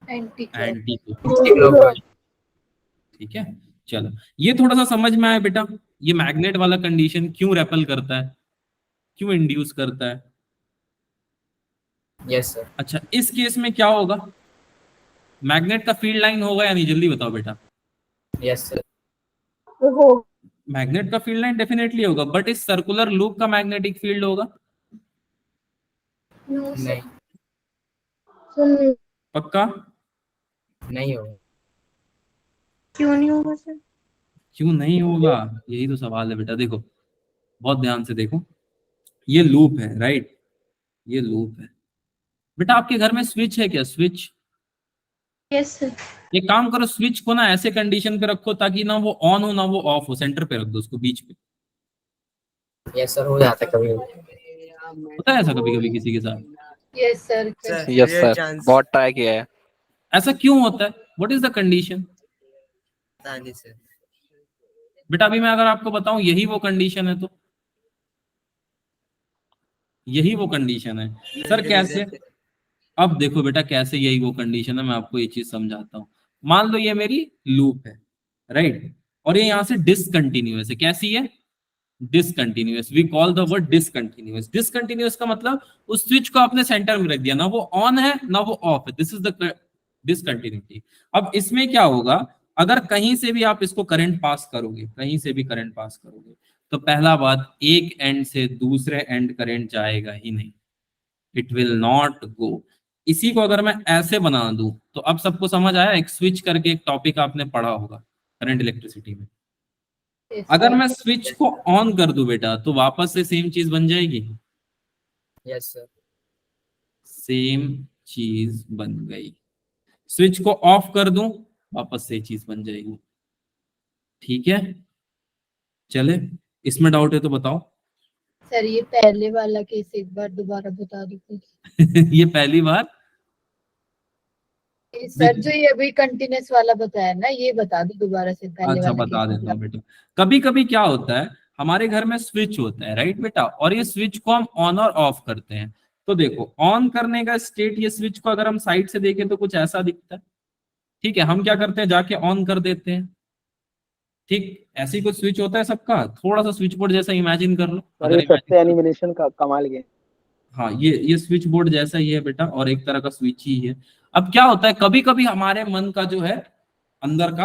Speaker 3: Anti
Speaker 1: anti
Speaker 5: clockwise.
Speaker 1: ठीक है, चलो ये थोड़ा सा समझ में आया बेटा, ये मैग्नेट वाला कंडीशन क्यों रेपल करता है, क्यों इंड्यूस करता है।
Speaker 5: Yes sir.
Speaker 1: अच्छा, इस केस में क्या होगा, मैग्नेट का फील्ड लाइन होगा या नहीं, जल्दी बताओ बेटा।
Speaker 5: Yes sir.
Speaker 1: मैग्नेट का फील्ड लाइन डेफिनेटली होगा, बट इस सर्कुलर लूप का मैग्नेटिक फील्ड होगा?
Speaker 7: नो
Speaker 5: नहीं,
Speaker 7: सर।
Speaker 1: पक्का?
Speaker 5: नहीं होगा।
Speaker 7: क्यों नहीं होगा सर?
Speaker 1: क्यों नहीं होगा, यही तो सवाल है बेटा। देखो बहुत ध्यान से देखो, ये लूप है राइट, ये लूप है बेटा। आपके घर में स्विच है क्या, स्विच?
Speaker 7: Yes sir.
Speaker 1: एक काम करो, स्विच को ना ऐसे कंडीशन पे रखो ताकि ना वो ऑन हो ना वो ऑफ हो, सेंटर पे रख दो उसको, बीच पे।
Speaker 5: यस सर, हो जाता है कभी।
Speaker 1: होता है ऐसा कभी कभी किसी के साथ?
Speaker 3: Yes sir.
Speaker 6: यस सर, बहुत ट्राई किया है।
Speaker 1: ऐसा क्यों होता है, व्हाट इज द कंडीशन?
Speaker 5: नहीं सर।
Speaker 1: बेटा अभी मैं अगर आपको बताऊं यही वो कंडीशन है, तो यही वो कंडीशन है सर, कैसे? अब देखो बेटा कैसे यही वो कंडीशन है, मैं आपको ये चीज समझाता हूँ। मान लो ये मेरी लूप है राइट, और ये यहां से डिसकंटिन्यूअस है। कैसी है? Discontinuous. We call the word discontinuous. Discontinuous का मतलब उस स्विच को आपने सेंटर में रख दिया, ना वो ऑन है ना वो ऑफ है, दिस इज द डिसकंटिन्यूटी। अब इसमें क्या होगा, अगर कहीं से भी आप इसको करंट पास करोगे, कहीं से भी करंट पास करोगे, तो पहला बात, एक एंड से दूसरे एंड करंट जाएगा ही नहीं, इट विल नॉट गो। इसी को अगर मैं ऐसे बना दूं तो अब सबको समझ आया, एक स्विच करके एक टॉपिक आपने पढ़ा होगा करंट इलेक्ट्रिसिटी में।
Speaker 3: Yes,
Speaker 1: अगर
Speaker 3: sir.
Speaker 1: मैं स्विच को ऑन कर दूं बेटा तो वापस से सेम चीज बन जाएगी,
Speaker 5: यस सर।
Speaker 1: सेम चीज बन गई। स्विच को ऑफ कर दूं वापस से चीज बन जाएगी। ठीक है, चले, इसमें डाउट है तो बताओ।
Speaker 3: सर ये पहले वाला केस एक बार दोबारा बता दो please.
Speaker 1: ये पहली बार,
Speaker 3: सर जो ये अभी कंटिन्यूस वाला बताया ना, ये बता दो दोबारा से पहले
Speaker 1: अच्छा
Speaker 3: वाला
Speaker 1: बता
Speaker 3: केस
Speaker 1: देता हूँ बेटा। कभी कभी क्या होता है, हमारे घर में स्विच होता है, राइट बेटा, और ये स्विच को हम ऑन और ऑफ करते हैं। तो देखो ऑन करने का स्टेट, ये स्विच को अगर हम साइड से देखें तो कुछ ऐसा दिखता है। ठीक है, हम क्या करते हैं, जाके ऑन कर देते हैं। ठीक, ऐसे ही कुछ स्विच होता है सबका, थोड़ा सा स्विच बोर्ड जैसा इमेजिन कर लो।
Speaker 4: और
Speaker 1: अगर
Speaker 4: ये सबसे
Speaker 1: imagine-
Speaker 4: एनिमेशन का कमाल के।
Speaker 1: हाँ, ये स्विच बोर्ड जैसा ही है बेटा, और एक तरह का स्विच ही है। अब क्या होता है, कभी कभी हमारे मन का जो है अंदर का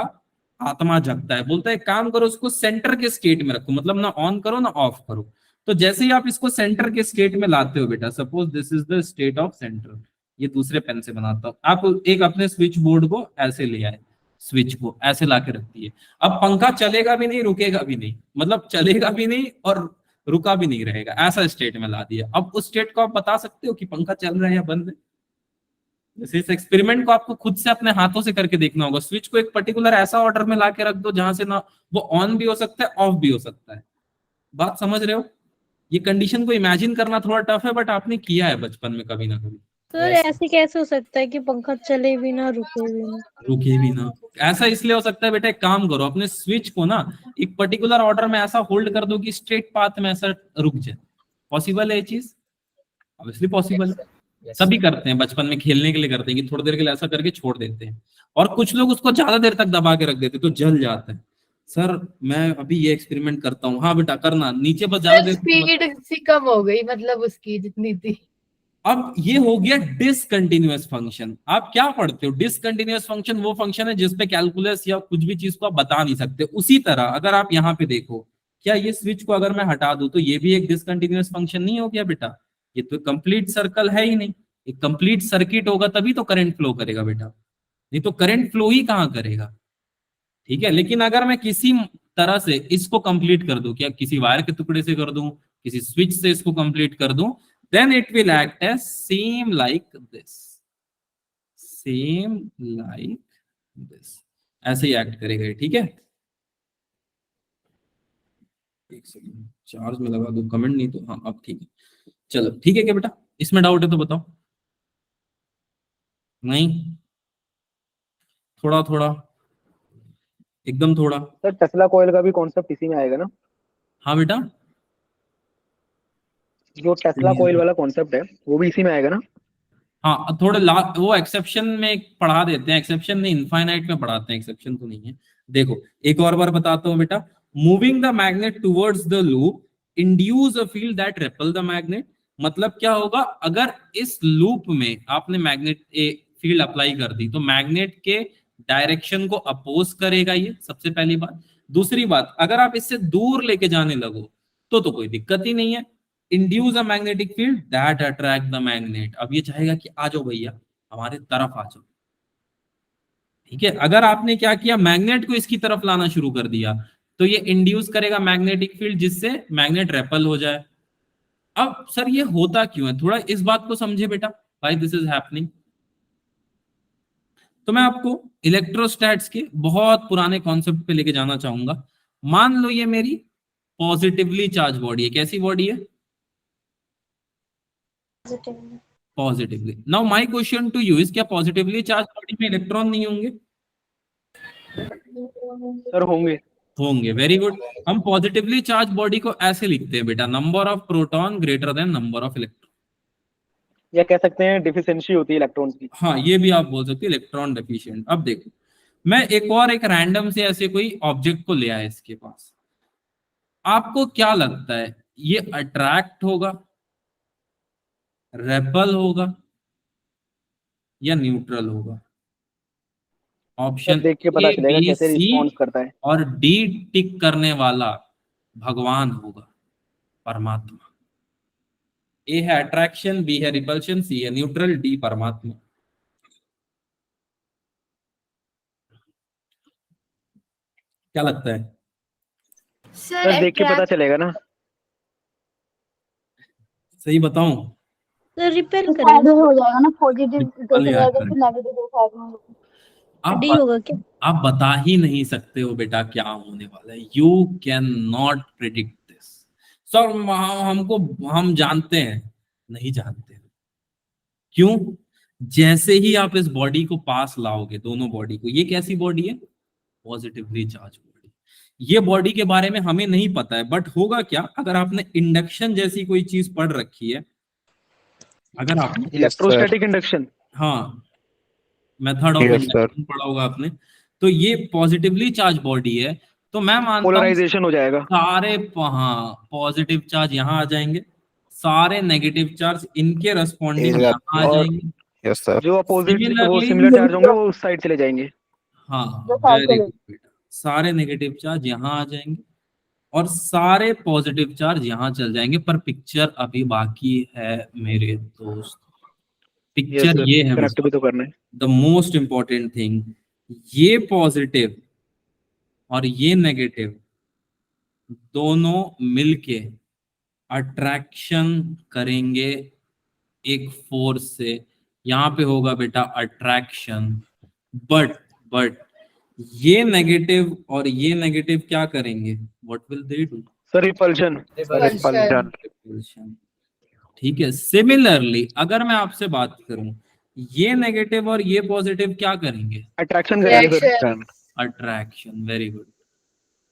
Speaker 1: आत्मा जगता है, बोलता है एक काम करो, उसको सेंटर के स्टेट में रखो, मतलब ना ऑन करो ना ऑफ करो। तो जैसे ही आप इसको सेंटर के स्टेट में लाते हो बेटा, suppose this is the state of centre, ये दूसरे पेन से बनाता हूं, आप एक अपने स्विच बोर्ड को ऐसे ले आए, स्विच को ऐसे ला के रख दिए। अब पंखा चलेगा भी नहीं, रुकेगा भी नहीं, मतलब चलेगा भी नहीं और रुका भी नहीं रहेगा, ऐसा स्टेट में ला दिया। अब उस स्टेट को आप बता सकते हो कि पंखा चल रहा है या बंद है? जैसे इस एक्सपेरिमेंट को आपको खुद से अपने हाथों से करके देखना होगा। स्विच को एक पर्टिकुलर ऐसा ऑर्डर में ला के रख दो जहां से ना वो ऑन भी हो सकता है ऑफ भी हो सकता है। बात समझ रहे हो? ये कंडीशन को इमेजिन करना थोड़ा टफ है, बट आपने किया है बचपन में कभी ना कभी।
Speaker 2: Sir
Speaker 5: Yes.
Speaker 2: ऐसे कैसे हो सकता है कि पंखा चले भी ना रुके भी ना?
Speaker 1: रुके भी ना, ऐसा इसलिए हो सकता है बेटा, एक काम करो, अपने स्विच को ना एक पर्टिकुलर ऑर्डर में ऐसा होल्ड कर दो कि स्ट्रेट पाथ में ऐसा रुक जाए। पॉसिबल है ये चीज? ऑब्वियसली पॉसिबल है,
Speaker 5: यस
Speaker 1: सभी करते हैं, बचपन में खेलने के लिए करते हैं कि थोड़ी देर के लिए ऐसा करके छोड़ देते हैं। और कुछ लोग उसको ज्यादा देर तक दबा के रख देते तो जल जाता है। सर मैं अभी ये एक्सपेरिमेंट करता हूँ, हाँ बेटा करना, नीचे बस ज्यादा
Speaker 3: सर
Speaker 1: देर
Speaker 3: स्पीड सी कम हो गई, मतलब उसकी जितनी थी।
Speaker 1: अब ये हो गया डिसकंटिन्यूअस फंक्शन। आप क्या पढ़ते हो, डिसकंटिन्यूअस फंक्शन वो फंक्शन है जिसपे कैलकुलस या कुछ भी चीज को आप बता नहीं सकते। उसी तरह अगर आप यहाँ पे देखो, क्या ये स्विच को अगर मैं हटा दूं तो ये भी एक डिसकंटिन्यूअस फंक्शन नहीं हो गया बेटा? ये तो कंप्लीट सर्कल है ही नहीं, एक कंप्लीट सर्किट होगा तभी तो करंट फ्लो करेगा बेटा, नहीं तो करंट फ्लो ही कहाँ करेगा। ठीक है, लेकिन अगर मैं किसी तरह से इसको कंप्लीट कर दूं, क्या किसी वायर के टुकड़े से कर दूं, किसी स्विच से इसको कंप्लीट कर दूं, then it will act as same like this, same like this, ऐसे ही एक्ट करेगा। ठीक है, एक सेकंड चार्ज में लगा दो, कमेंट नहीं तो हाँ अब ठीक है। चलो ठीक है क्या बेटा, इसमें डाउट है तो बताओ। नहीं, थोड़ा थोड़ा, एकदम थोड़ा।
Speaker 4: सर टेस्ला कॉइल का भी कॉन्सेप्ट इसी में आएगा ना?
Speaker 1: हाँ बेटा,
Speaker 4: जो टेस्ला कॉइल वाला कॉन्सेप्ट है वो भी इसी में आएगा ना?
Speaker 1: हाँ थोड़े वो एक्सेप्शन में पढ़ा देते हैं, एक्सेप्शन नहीं इनफाइनाइट में पढ़ाते हैं, एक्सेप्शन तो नहीं है। देखो एक और बार बताता हूँ बेटा, moving the magnet towards the loop induce a field that ripple the magnet. मतलब क्या होगा, अगर इस लूप में आपने मैग्नेट फील्ड अप्लाई कर दी तो मैग्नेट के डायरेक्शन को अपोज करेगा, ये सबसे पहली बात। दूसरी बात, अगर आप इससे दूर लेके जाने लगो तो कोई दिक्कत ही नहीं है। Induce a magnetic field that attract the magnet. अब ये चाहेगा कि आ जाओ भैया हमारे तरफ आ जाओ। ठीक है, अगर आपने क्या किया, मैग्नेट को इसकी तरफ लाना शुरू कर दिया तो ये इंड्यूस करेगा मैग्नेटिक फील्ड जिससे मैग्नेट रेपल हो जाए। अब सर ये होता क्यों है, थोड़ा इस बात को समझे बेटा, व्हाई दिस इज हैपनिंग। तो मैं आपको इलेक्ट्रोस्टैट्स के बहुत पुराने कॉन्सेप्ट पे लेके जाना चाहूंगा। मान लो ये मेरी पॉजिटिवली चार्ज बॉडी है, कैसी बॉडी है? Positively. Now my question to you is, क्या पॉजिटिवली चार्ज बॉडी में इलेक्ट्रॉन नहीं होंगे?
Speaker 4: सर होंगे।
Speaker 1: होंगे, वेरी गुड। हम पॉजिटिवली चार्ज बॉडी को ऐसे लिखते हैं बेटा, number of proton greater than number of electron,
Speaker 4: या कह सकते हैं डिफिशिएंसी होती है इलेक्ट्रॉन्स की।
Speaker 1: हाँ ये भी आप बोल सकते हैं इलेक्ट्रॉन डेफिशिएंट। अब देखो मैं एक रैंडम से ऐसे कोई ऑब्जेक्ट को ले आया इसके पास, आपको क्या लगता है ये अट्रैक्ट होगा, रेपल होगा या न्यूट्रल होगा? ऑप्शन
Speaker 4: देख के पता
Speaker 1: ए
Speaker 4: चलेगा
Speaker 1: बी
Speaker 4: कैसे
Speaker 1: सी
Speaker 4: रिस्पॉन्स करता है।
Speaker 1: और डी टिक करने वाला भगवान होगा, परमात्मा। ए है अट्रैक्शन, बी है रिपल्शन, सी है न्यूट्रल, डी परमात्मा। क्या लगता है?
Speaker 7: सर
Speaker 4: सर देख के पता
Speaker 7: attract
Speaker 4: चलेगा ना।
Speaker 1: सही बताऊं?
Speaker 2: तो रिपेल
Speaker 8: तो
Speaker 2: करेंगे।
Speaker 8: साइड में हो जाएगा ना, पॉजिटिव
Speaker 1: Repel
Speaker 8: देखा
Speaker 1: याद
Speaker 8: जाएगा
Speaker 1: करें।
Speaker 8: तो नेगेटिव साइड में होगा।
Speaker 1: आप
Speaker 2: डी होगा क्या?
Speaker 1: आप बता ही नहीं सकते हो बेटा क्या होने वाला है। You can not predict this. Sir हम जानते हैं, नहीं जानते। क्यों? जैसे ही आप इस बॉडी को पास लाओगे, दोनों बॉडी को, ये कैसी बॉडी है? Positively charge body. ये बॉडी के बारे में हमें नहीं पता है, बट होगा क्या, अगर आपने इंडक्शन जैसी कोई चीज पढ़ रखी है, अगर आपने,
Speaker 4: इलेक्ट्रोस्टैटिक इंडक्शन।
Speaker 1: हाँ, method of
Speaker 6: Yes, sir.
Speaker 1: Induction पढ़ा होगा आपने, तो ये पॉजिटिवली चार्ज बॉडी है, तो मैं मानता हूँ
Speaker 4: पोलराइजेशन हो जाएगा।
Speaker 1: सारे, हाँ, पॉजिटिव चार्ज यहाँ आ जाएंगे, सारे नेगेटिव चार्ज इनके रेस्पॉन्डिंग
Speaker 6: Yes,
Speaker 1: यहाँ आ
Speaker 6: और-
Speaker 1: जाएंगे।
Speaker 6: Yes, sir.
Speaker 4: जो अपोजिट वो
Speaker 1: Similarly-
Speaker 4: सिमिलर चार्ज होंगे वो उस साइड चले जाएंगे।
Speaker 1: हाँ,
Speaker 8: जो साइड
Speaker 1: वेरी
Speaker 8: चले-
Speaker 1: गुड बेटा, सारे नेगेटिव चार्ज यहाँ आ जाएंगे और सारे पॉजिटिव चार्ज यहाँ चल जाएंगे। पर पिक्चर अभी बाकी है मेरे दोस्त। पिक्चर ये है
Speaker 4: कनेक्ट भी तो करना है।
Speaker 1: The most important thing. ये पॉजिटिव और ये नेगेटिव दोनों मिलके अट्रैक्शन करेंगे एक फोर्स से। यहाँ पे होगा बेटा अट्रैक्शन, बट ये नेगेटिव और ये नेगेटिव क्या करेंगे? What will they do?
Speaker 4: Sir repulsion.
Speaker 3: Repulsion.
Speaker 1: Repulsion. ठीक है। सिमिलरली अगर मैं आपसे बात करूं, ये नेगेटिव और ये पॉजिटिव क्या करेंगे?
Speaker 4: अट्रैक्शन करेंगे sir.
Speaker 3: Reaction.
Speaker 1: Attraction. Very good.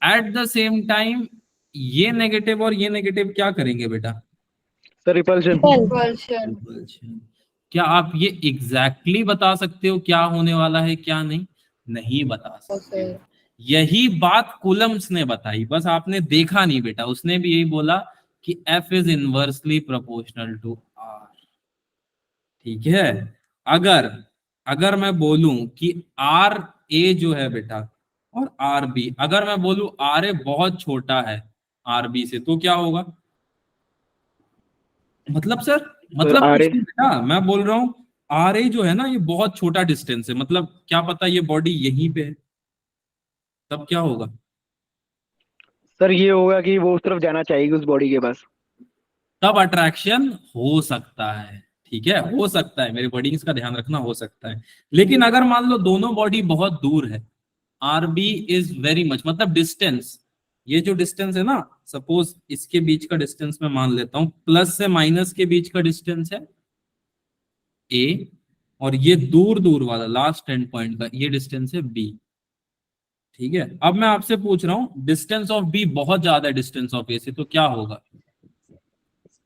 Speaker 1: Eight the same time ये नेगेटिव और ये नेगेटिव क्या करेंगे बेटा?
Speaker 4: Sir repulsion.
Speaker 3: Repulsion.
Speaker 1: रिपल्शन। क्या आप ये एग्जैक्टली बता सकते हो क्या होने वाला है क्या नहीं? नहीं बता सकते हो। यही बात कूलम्स ने बताई, बस आपने देखा नहीं बेटा। उसने भी यही बोला कि F is inversely proportional to R। ठीक है। अगर मैं बोलूं कि R A जो है बेटा और R B, अगर मैं बोलूं R A बहुत छोटा है R B से, तो क्या होगा? मतलब सर, मतलब
Speaker 4: RA
Speaker 1: कुछ नहीं बेटा, मैं बोल रहा हूं R A जो है ना, ये बहुत छोटा डिस्टेंस है, मतलब क्या पता ये बॉडी यहीं पे है, तब क्या होगा?
Speaker 4: सर ये होगा कि वो उस तरफ जाना चाहेगी उस बॉडी के पास।
Speaker 1: तब अट्रैक्शन हो सकता है। ठीक है, हो सकता है, मेरे वर्डिंग्स का ध्यान रखना, हो सकता है। लेकिन अगर मान लो दोनों बॉडी बहुत दूर है, R B is very much, मतलब डिस्टेंस, ये जो डिस्टेंस है ना, सपोज इसके बीच का डिस्टेंस मैं मान लेता हूं, प्लस से माइनस के बीच का डिस्टेंस है ए, और ये दूर दूर वाला लास्ट एंड पॉइंट का ये डिस्टेंस है बी। ठीक है। अब मैं आपसे पूछ रहा हूं, डिस्टेंस ऑफ बी बहुत ज्यादा है डिस्टेंस ऑफ ए से, तो क्या होगा?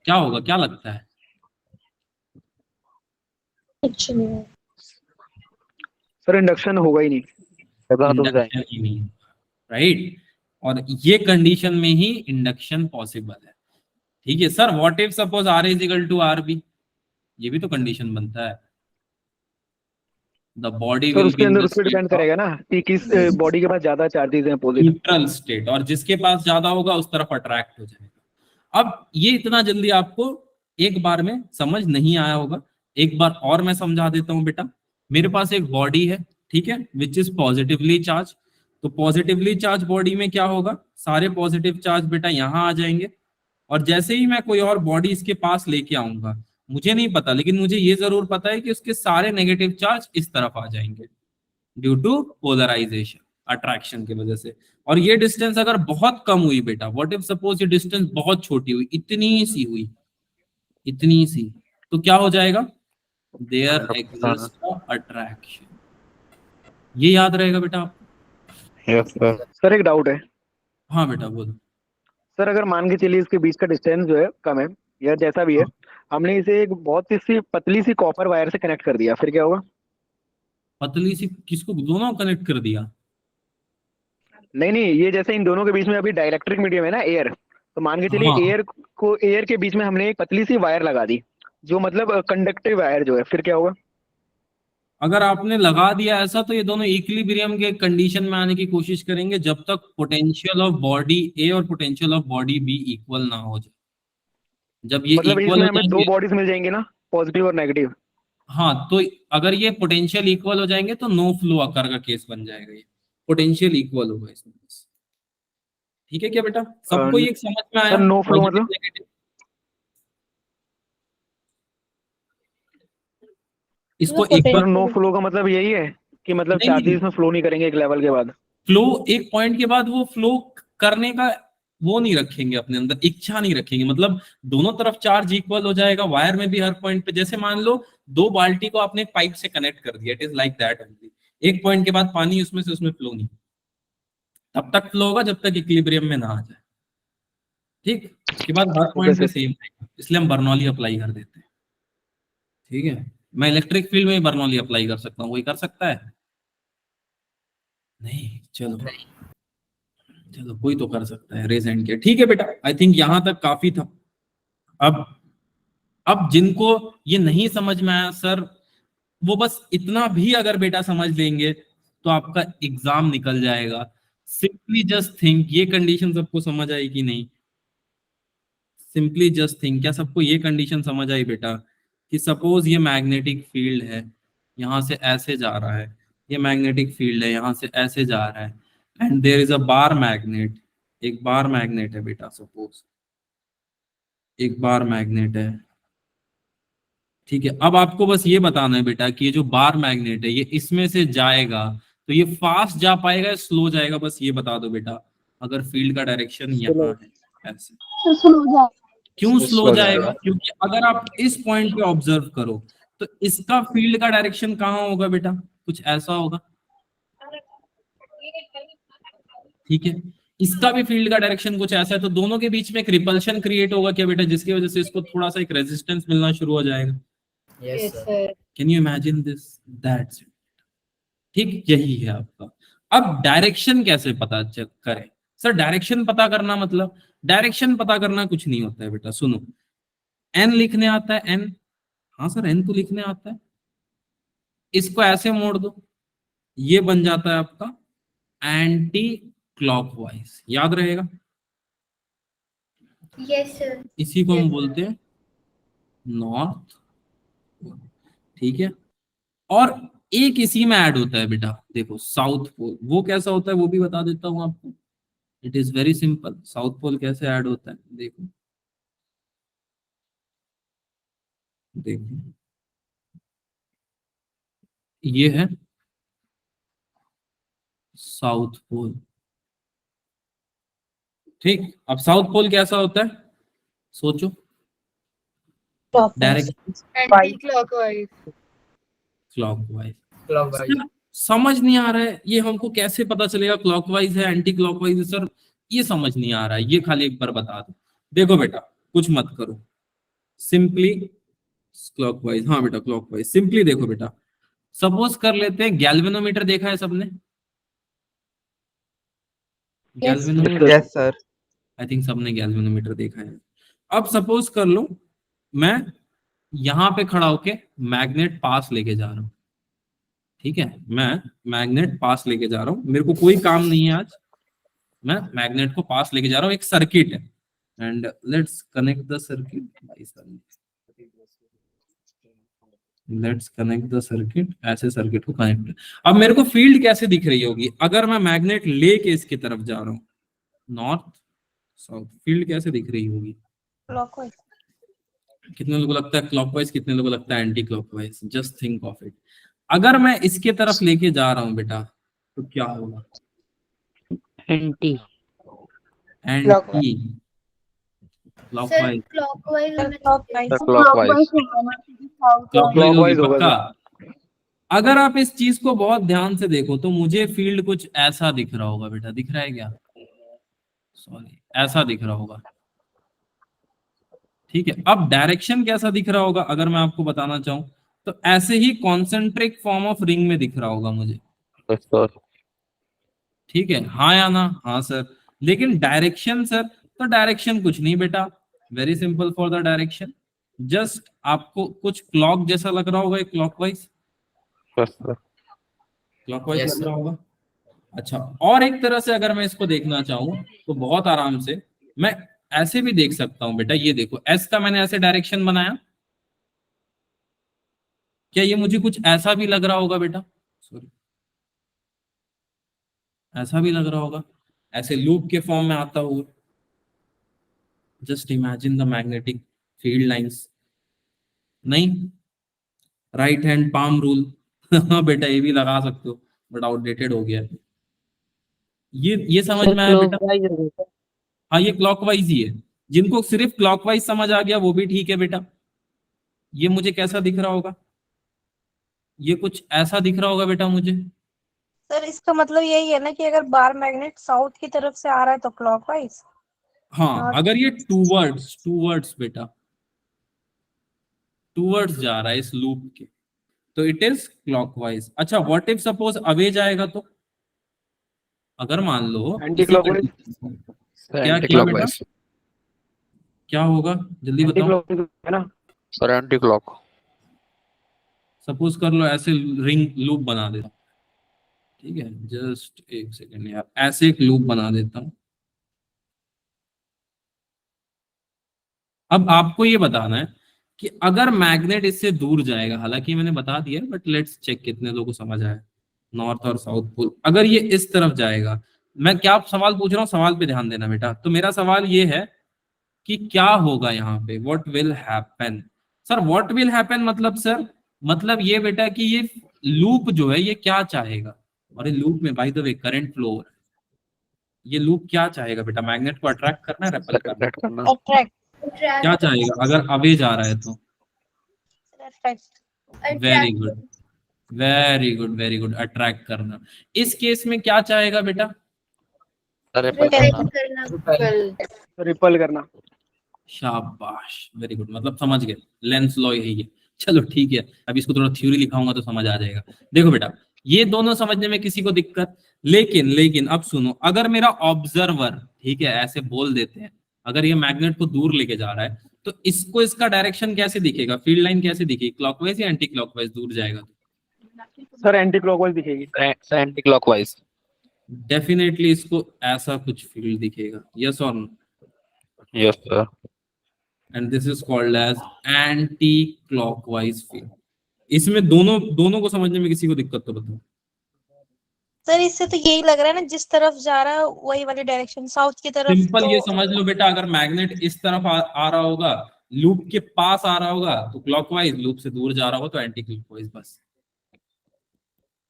Speaker 1: क्या होगा, क्या लगता है?
Speaker 2: कुछ नहीं होगा।
Speaker 4: सर इंडक्शन होगा ही नहीं।
Speaker 1: इंडक्शन ही नहीं, राइट। और ये कंडीशन में ही इंडक्शन पॉसिबल है। ठीक है sir. What if suppose R is equal to R B, ये भी तो कंडीशन बनता है। द बॉडी
Speaker 4: सर उसके अंदर उस पर डिपेंड करेगा ना कि किस बॉडी के पास ज्यादा चार्जेस हैं पॉजिटिव।
Speaker 1: न्यूट्रल स्टेट, और जिसके पास ज्यादा होगा उस तरफ अट्रैक्ट हो जाएगा। अब ये इतना जल्दी आपको एक बार में समझ नहीं आया होगा, एक बार और मैं समझा देता हूं बेटा। मेरे पास एक बॉडी है, ठीक है, विच इज पॉजिटिवली चार्ज। तो पॉजिटिवली चार्ज बॉडी में क्या होगा? सारे पॉजिटिव चार्ज बेटा यहाँ आ जाएंगे, और जैसे ही मैं कोई और बॉडी इसके पास लेके आऊंगा, मुझे नहीं पता, लेकिन मुझे ये जरूर पता है कि उसके सारे नेगेटिव चार्ज इस तरफ आ जाएंगे ड्यू टू पोलराइजेशन, अट्रैक्शन की वजह से। और ये डिस्टेंस अगर बहुत कम हुई बेटा, व्हाट इफ सपोज ये डिस्टेंस बहुत छोटी हुई, इतनी सी हुई, इतनी सी, तो क्या हो जाएगा? There exist attraction. ये याद रहेगा बेटा आपको?
Speaker 6: Yes, sir.
Speaker 4: सर एक डाउट है।
Speaker 1: हाँ बेटा बोलो।
Speaker 4: सर अगर मान के चलिए इसके बीच का डिस्टेंस जो है कम है या जैसा भी है, हमने इसे एक बहुत सी पतली सी कॉपर वायर से कनेक्ट कर दिया, फिर क्या होगा?
Speaker 1: पतली सी किसको? दोनों कनेक्ट कर दिया?
Speaker 4: नहीं, ये जैसे इन दोनों के बीच में अभी डाइलेक्ट्रिक मीडियम है ना, एयर, तो मान के चलिए
Speaker 1: हाँ।
Speaker 4: एयर के बीच में हमने एक पतली सी वायर लगा दी, जो मतलब कंडक्टिव वायर जो है, फिर क्या होगा?
Speaker 1: अगर आपने लगा दिया ऐसा, तो ये दोनों इक्विलिब्रियम के कंडीशन में आने की कोशिश करेंगे जब तक पोटेंशियल ऑफ बॉडी ए और potential of body B equal ना हो जाए। जब ये
Speaker 4: मतलब
Speaker 1: इक्वल
Speaker 4: इसमें
Speaker 1: हो
Speaker 4: हमें दो
Speaker 1: जाएंगे,
Speaker 4: बॉडीज मिल जाएंगी ना, पॉजिटिव और नेगेटिव।
Speaker 1: हाँ तो अगर ये पोटेंशियल इक्वल हो जाएंगे तो नो फ्लो आकार का केस बन जाएगा, ये पोटेंशियल इक्वल होगा इसमें बस। ठीक है क्या बेटा, सबको ये समझ में आया?
Speaker 4: सर नो फ्लो
Speaker 1: पॉजिटिव
Speaker 4: मतलब?
Speaker 1: नेगेटिव, इसको एक
Speaker 4: सर
Speaker 1: बार
Speaker 4: नो फ्लो का मतलब यही है कि मतलब
Speaker 1: नहीं
Speaker 4: चार्जेस
Speaker 1: नहीं,
Speaker 4: इसमें फ्लो नहीं करेंगे एक लेवल के बाद?
Speaker 1: फ्लो एक पॉइंट के बाद वो फ्लो करने का वो नहीं रखेंगे अपने अंदर, इच्छा नहीं रखेंगे, मतलब दोनों तरफ चार्ज इक्वल हो जाएगा वायर में भी हर पॉइंट पे। जैसे मान लो दो बाल्टी को आपने एक पाइप से कनेक्ट कर दिया, it is like that only. एक पॉइंट के बाद पानी उसमें से उसमें फ्लो नहीं, तब तक फ्लो होगा जब तक इक्विलिब्रियम में ना आ जाए। ठीक, उसके बाद हर
Speaker 4: ओके
Speaker 1: पॉइंट पे
Speaker 4: सर।
Speaker 1: सेम रहेगा, इसलिए हम बर्नौली अप्लाई कर देते हैं। ठीक है, मैं इलेक्ट्रिक फील्ड में बर्नौली अप्लाई कर सकता हूँ, वही कर सकता है? नहीं, चलो चलो कोई तो कर सकता है, रेज हैंड किया। ठीक है बेटा, आई थिंक यहां तक काफी था। अब अब जिनको ये नहीं समझ में आया सर, वो बस इतना भी अगर बेटा समझ लेंगे तो आपका एग्जाम निकल जाएगा। सिंपली जस्ट थिंक, ये कंडीशन सबको समझ आई कि नहीं? सिंपली जस्ट थिंक, क्या सबको ये कंडीशन समझ आई बेटा कि सपोज ये मैग्नेटिक फील्ड है, यहां से ऐसे जा रहा है, ये मैग्नेटिक फील्ड है यहां से ऐसे जा रहा है, and there is a bar magnet, एक बार मैग्नेट है बेटा, सपोज एक बार मैग्नेट है। ठीक है, अब आपको बस ये बताना है बेटा कि ये जो बार मैग्नेट है ये इसमें से जाएगा तो ये फास्ट जा पाएगा या स्लो जाएगा, बस ये बता दो बेटा। अगर फील्ड का डायरेक्शन यहाँ है ऐसे,
Speaker 8: तो स्लो जाए।
Speaker 1: क्यों स्लो
Speaker 6: Slow
Speaker 1: जाएगा?
Speaker 6: जाएगा।
Speaker 1: क्योंकि अगर आप इस पॉइंट पे ऑब्जर्व करो तो इसका फील्ड का डायरेक्शन कहाँ होगा बेटा, कुछ ऐसा होगा। ठीक है, इसका भी फील्ड का डायरेक्शन कुछ ऐसा है, तो दोनों के बीच में एक रिपल्शन क्रिएट होगा क्या बेटा, जिसकी वजह से इसको थोड़ा सा एक रेजिस्टेंस मिलना शुरू हो जाएगा।
Speaker 5: Yes,
Speaker 3: Yes,
Speaker 5: sir.
Speaker 3: sir.
Speaker 1: Can you imagine this? That's it. ठीक, यही है आपका। अब डायरेक्शन कैसे पता करें? सर डायरेक्शन पता करना मतलब, डायरेक्शन पता करना कुछ नहीं होता है बेटा, सुनो। एन लिखने आता है, एन, हाँ सर एन तो लिखने आता है। इसको ऐसे मोड़ दो, ये बन जाता है आपका एंटी क्लॉकवाइज, याद रहेगा।
Speaker 7: Yes sir.
Speaker 1: इसी को हम
Speaker 3: Yes,
Speaker 1: बोलते हैं नॉर्थ। ठीक है, और एक इसी में ऐड होता है बेटा, देखो साउथ पोल, वो कैसा होता है वो भी बता देता हूं आपको। It is very simple, south pole कैसे ऐड होता है देखो, देखो ये है साउथ पोल। ठीक, अब साउथ पोल कैसा होता है सोचो, डायरेक्ट
Speaker 3: anti-clockwise.
Speaker 1: क्लॉकवाइज।
Speaker 5: Clockwise.
Speaker 1: समझ नहीं आ रहा है ये, हमको कैसे पता चलेगा क्लॉकवाइज है एंटी क्लॉकवाइज है सर, ये समझ नहीं आ रहा है, ये खाली एक बार बता दो। देखो बेटा कुछ मत करो, सिंपली क्लॉकवाइज, हाँ बेटा क्लॉकवाइज। सिंपली देखो बेटा, सपोज कर लेते हैं गैल्वेनोमीटर देखा है सबने? Galvanometer,
Speaker 6: Yes, sir.
Speaker 1: I think सबने गैल्वेनोमीटर देखा है। अब सपोज कर लो मैं यहां पे खड़ा होके मैग्नेट पास लेके जा रहा हूं। ठीक है, मैं मैग्नेट पास लेके जा रहा हूं, मेरे को कोई काम नहीं है आज, मैं मैग्नेट को पास लेके जा रहा हूँ, एक सर्किट है, and let's connect the circuit, let's connect the circuit, ऐसे सर्किट को कनेक्ट। अब मेरे को फील्ड कैसे दिख रही होगी अगर मैं मैग्नेट लेके इसकी तरफ जा रहा हूँ, नॉर्थ साउथ, फील्ड कैसे दिख रही होगी?
Speaker 8: क्लॉकवाइज।
Speaker 1: कितने लोगों को लगता है क्लॉकवाइज, कितने लोगों को लगता है anti clockwise? Just think of it. अगर मैं इसके तरफ लेके जा रहा हूं बेटा तो क्या होगा?
Speaker 9: Anti.
Speaker 1: Anti
Speaker 7: sir
Speaker 1: clockwise.
Speaker 7: Clockwise
Speaker 6: Sir, clockwise.
Speaker 1: Clockwise होगी
Speaker 4: होगा
Speaker 1: पक्का। अगर आप इस चीज को बहुत ध्यान से देखो तो मुझे फील्ड कुछ ऐसा दिख रहा होगा बेटा, दिख रहा है क्या? सॉरी, ऐसा दिख रहा होगा। ठीक है, अब डायरेक्शन कैसा दिख रहा होगा अगर मैं आपको बताना चाहूं तो ऐसे ही कॉन्सेंट्रिक फॉर्म ऑफ रिंग में दिख रहा होगा मुझे।
Speaker 6: Yes, sir.
Speaker 1: ठीक है, हाँ या ना? हाँ सर। लेकिन डायरेक्शन सर, तो डायरेक्शन कुछ नहीं बेटा, very simple for the direction, just आपको कुछ क्लॉक जैसा लग रहा होगा, एक clockwise,
Speaker 6: Yes, sir.
Speaker 1: Clockwise
Speaker 5: Yes,
Speaker 1: लग
Speaker 5: sir.
Speaker 1: रहा होगा। अच्छा, और एक तरह से अगर मैं इसको देखना चाहूं तो बहुत आराम से मैं ऐसे भी देख सकता हूं बेटा, ये देखो एस का मैंने ऐसे डायरेक्शन बनाया, क्या ये मुझे कुछ ऐसा भी लग रहा होगा बेटा? सॉरी, ऐसा भी लग रहा होगा, ऐसे लूप के फॉर्म में आता हुआ। Just imagine the magnetic field lines. नहीं, राइट हैंड पाम रूल हाँ बेटा ये भी लगा सकते हो, बट आउटडेटेड हो गया है। ये समझ में आया बेटा? हाँ ये क्लॉकवाइज ही है, जिनको सिर्फ क्लॉकवाइज समझ आ गया वो भी ठीक है बेटा। ये मुझे कैसा दिख रहा होगा? ये कुछ ऐसा दिख रहा होगा बेटा मुझे।
Speaker 8: सर इसका मतलब यही है ना कि अगर बार मैग्नेट साउथ की तरफ से आ रहा है तो क्लॉकवाइज।
Speaker 1: हाँ अगर ये टूवर्ड्स बेटा, टूवर्ड्स जा रहा है इस लूप के, तो इट इज क्लॉकवाइज। अच्छा व्हाट इफ सपोज अवे जाएगा तो? अगर मान लो
Speaker 4: एंटी
Speaker 1: इसी
Speaker 4: क्लॉकवाइज।
Speaker 1: condition- क्या
Speaker 6: एंटी
Speaker 1: क्या बेटा
Speaker 6: क्लॉकवाइज
Speaker 1: क्या होगा जल्दी
Speaker 4: एंटी
Speaker 1: बताओ।
Speaker 4: क्लॉकवाइज है ना।
Speaker 6: Sir, anti clock.
Speaker 1: सपोज कर लो ऐसे रिंग लूप बना देता हूं, ठीक है, जस्ट एक सेकेंड यार, ऐसे एक लूप बना देता हूं। अब आपको ये बताना है कि अगर मैग्नेट इससे दूर जाएगा, हालांकि मैंने बता दिया बट लेट्स चेक कितने लोगों को समझ आया, नॉर्थ और साउथ पोल, अगर ये इस तरफ जाएगा, मैं क्या सवाल पूछ रहा हूँ, सवाल पे ध्यान देना बेटा। तो मेरा सवाल ये है कि क्या होगा यहाँ पे, what will happen. Sir what will happen मतलब सर, मतलब ये बेटा कि ये लूप जो है ये क्या चाहेगा, और ये लूप में by the way current flow हो रहा है, ये लूप क्या चाहेगा बेटा, मैग्नेट को अट्रैक्ट करना है, रेपेल
Speaker 6: सर,
Speaker 1: करना है?
Speaker 6: अट्रैक्ट करना।
Speaker 8: अट्रैक्ट।
Speaker 1: क्या चाहेगा अगर अवे जा रहा है तो?
Speaker 8: Attract.
Speaker 1: Very good very good very good, attract करना। इस केस में क्या चाहेगा बेटा?
Speaker 6: सर, रेपेल करना।
Speaker 3: Well,
Speaker 4: रिपल करना।
Speaker 1: शाबाश, वेरी गुड, मतलब समझ गए, लेंस लॉ यही है। चलो ठीक है, अब इसको थोड़ा थ्योरी लिखाऊंगा तो समझ आ जाएगा। देखो बेटा ये दोनों समझने में किसी को दिक्कत, लेकिन अब सुनो, अगर मेरा ऑब्जर्वर, ठीक है ऐसे बोल देते हैं, अगर ये मैग्नेट को दूर लेके जा रहा है तो इसको इसका डायरेक्शन कैसे दिखेगा, फील्ड लाइन कैसे दिखेगी, क्लॉकवाइज या एंटी क्लॉकवाइज दूर जाएगा तो?
Speaker 4: सर एंटी क्लॉकवाइज दिखेगी।
Speaker 6: Sir, anti clockwise.
Speaker 1: डेफिनेटली इसको ऐसा कुछ फील्ड दिखेगा, यस और no?
Speaker 6: Yes sir.
Speaker 1: And this is called as anti clockwise field. इसमें दोनों को समझने में किसी को दिक्कत तो बताओ।
Speaker 8: सर इससे तो यही लग रहा है ना, जिस तरफ जा रहा है वही वाली डायरेक्शन साउथ की तरफ।
Speaker 1: सिंपल
Speaker 8: तो
Speaker 1: ये समझ लो बेटा, अगर मैग्नेट इस तरफ आ रहा होगा, लूप के पास आ रहा होगा तो क्लॉकवाइज, लूप से दूर जा रहा होगा तो एंटी क्लॉकवाइज, बस।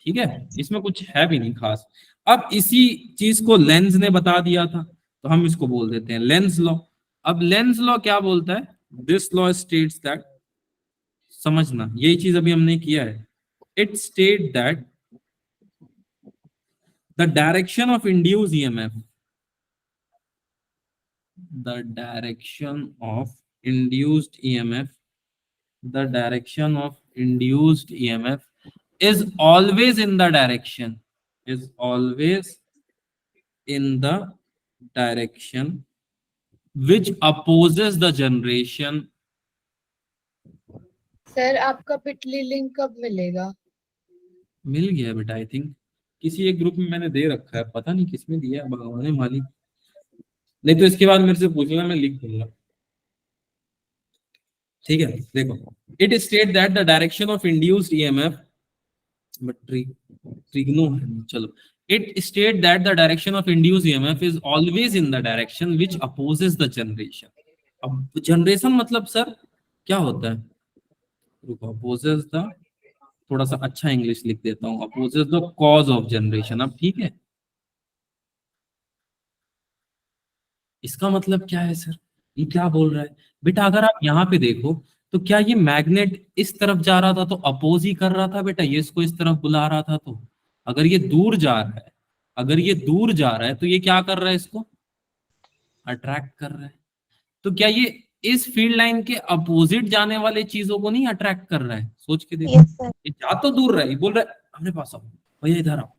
Speaker 1: ठीक है, इसमें कुछ है भी नहीं खास। अब इसी चीज को लेंस ने बता दिया था, तो हम इसको बोल देते हैं लेंस लॉ। अब लेंस लॉ क्या बोलता है? दिस लॉ स्टेट्स दैट, समझना यही चीज अभी हमने किया है, it state that the direction of induced EMF, the direction of induced EMF, the direction of induced EMF is always in the direction, is always in the direction which opposes the generation।
Speaker 3: Sir आपका पिटली लिंक कब मिलेगा?
Speaker 1: मिल गया बेटा, आई थिंक किसी एक ग्रुप में मैंने दे रखा है, पता नहीं किसमें दिया है, भगवान है मालिक। नहीं तो इसके बाद मेरे से पूछना, मैं लिख दूंगा। ठीक है देखो, it state that the direction of induced EMF, but trigno है, चलो, it state that the direction of induced EMF is always in the direction which opposes the generation. अब जनरेशन मतलब सर क्या होता है, रुको, अपोजेस द, थोड़ा सा अच्छा इंग्लिश लिख देता हूं, opposes the cause of generation. अब ठीक है, इसका मतलब क्या है सर, ये क्या बोल रहा है बेटा? अगर आप यहाँ पे देखो तो क्या ये मैग्नेट इस तरफ जा रहा था तो अपोज ही कर रहा था बेटा, ये इसको इस तरफ बुला रहा था। तो अगर ये दूर जा रहा है, अगर ये दूर जा रहा है तो ये क्या कर रहा है, इसको अट्रैक्ट कर रहा है। तो क्या ये इस फील्ड लाइन के अपोजिट जाने वाले चीजों को नहीं अट्रैक्ट कर रहा है? सोच के देखो,
Speaker 8: यस सर।
Speaker 1: ये जा तो दूर रहा है, ये बोल रहा है अपने पास आओ भैया, इधर आओ।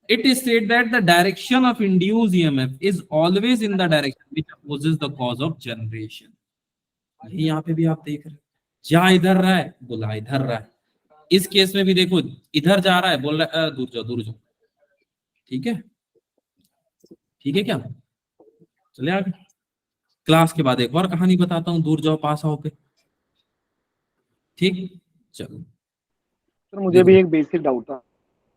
Speaker 1: It is said that the direction of induced EMF is always in the direction which opposes the cause of generation। यही यहाँ पे भी आप देख रहे हैं, जा इधर रहा है, बोला इधर रहा है। इस केस में भी देखो, इधर जा रहा है, बोल रहा है दूर जाओ दूर जाओ। ठीक है, ठीक है क्या, चले आगे। क्लास के बाद एक और कहानी बताता हूँ, दूर जाओ पास आओ पे। ठीक, चलो।
Speaker 4: सर मुझे भी एक बेसिक डाउट था।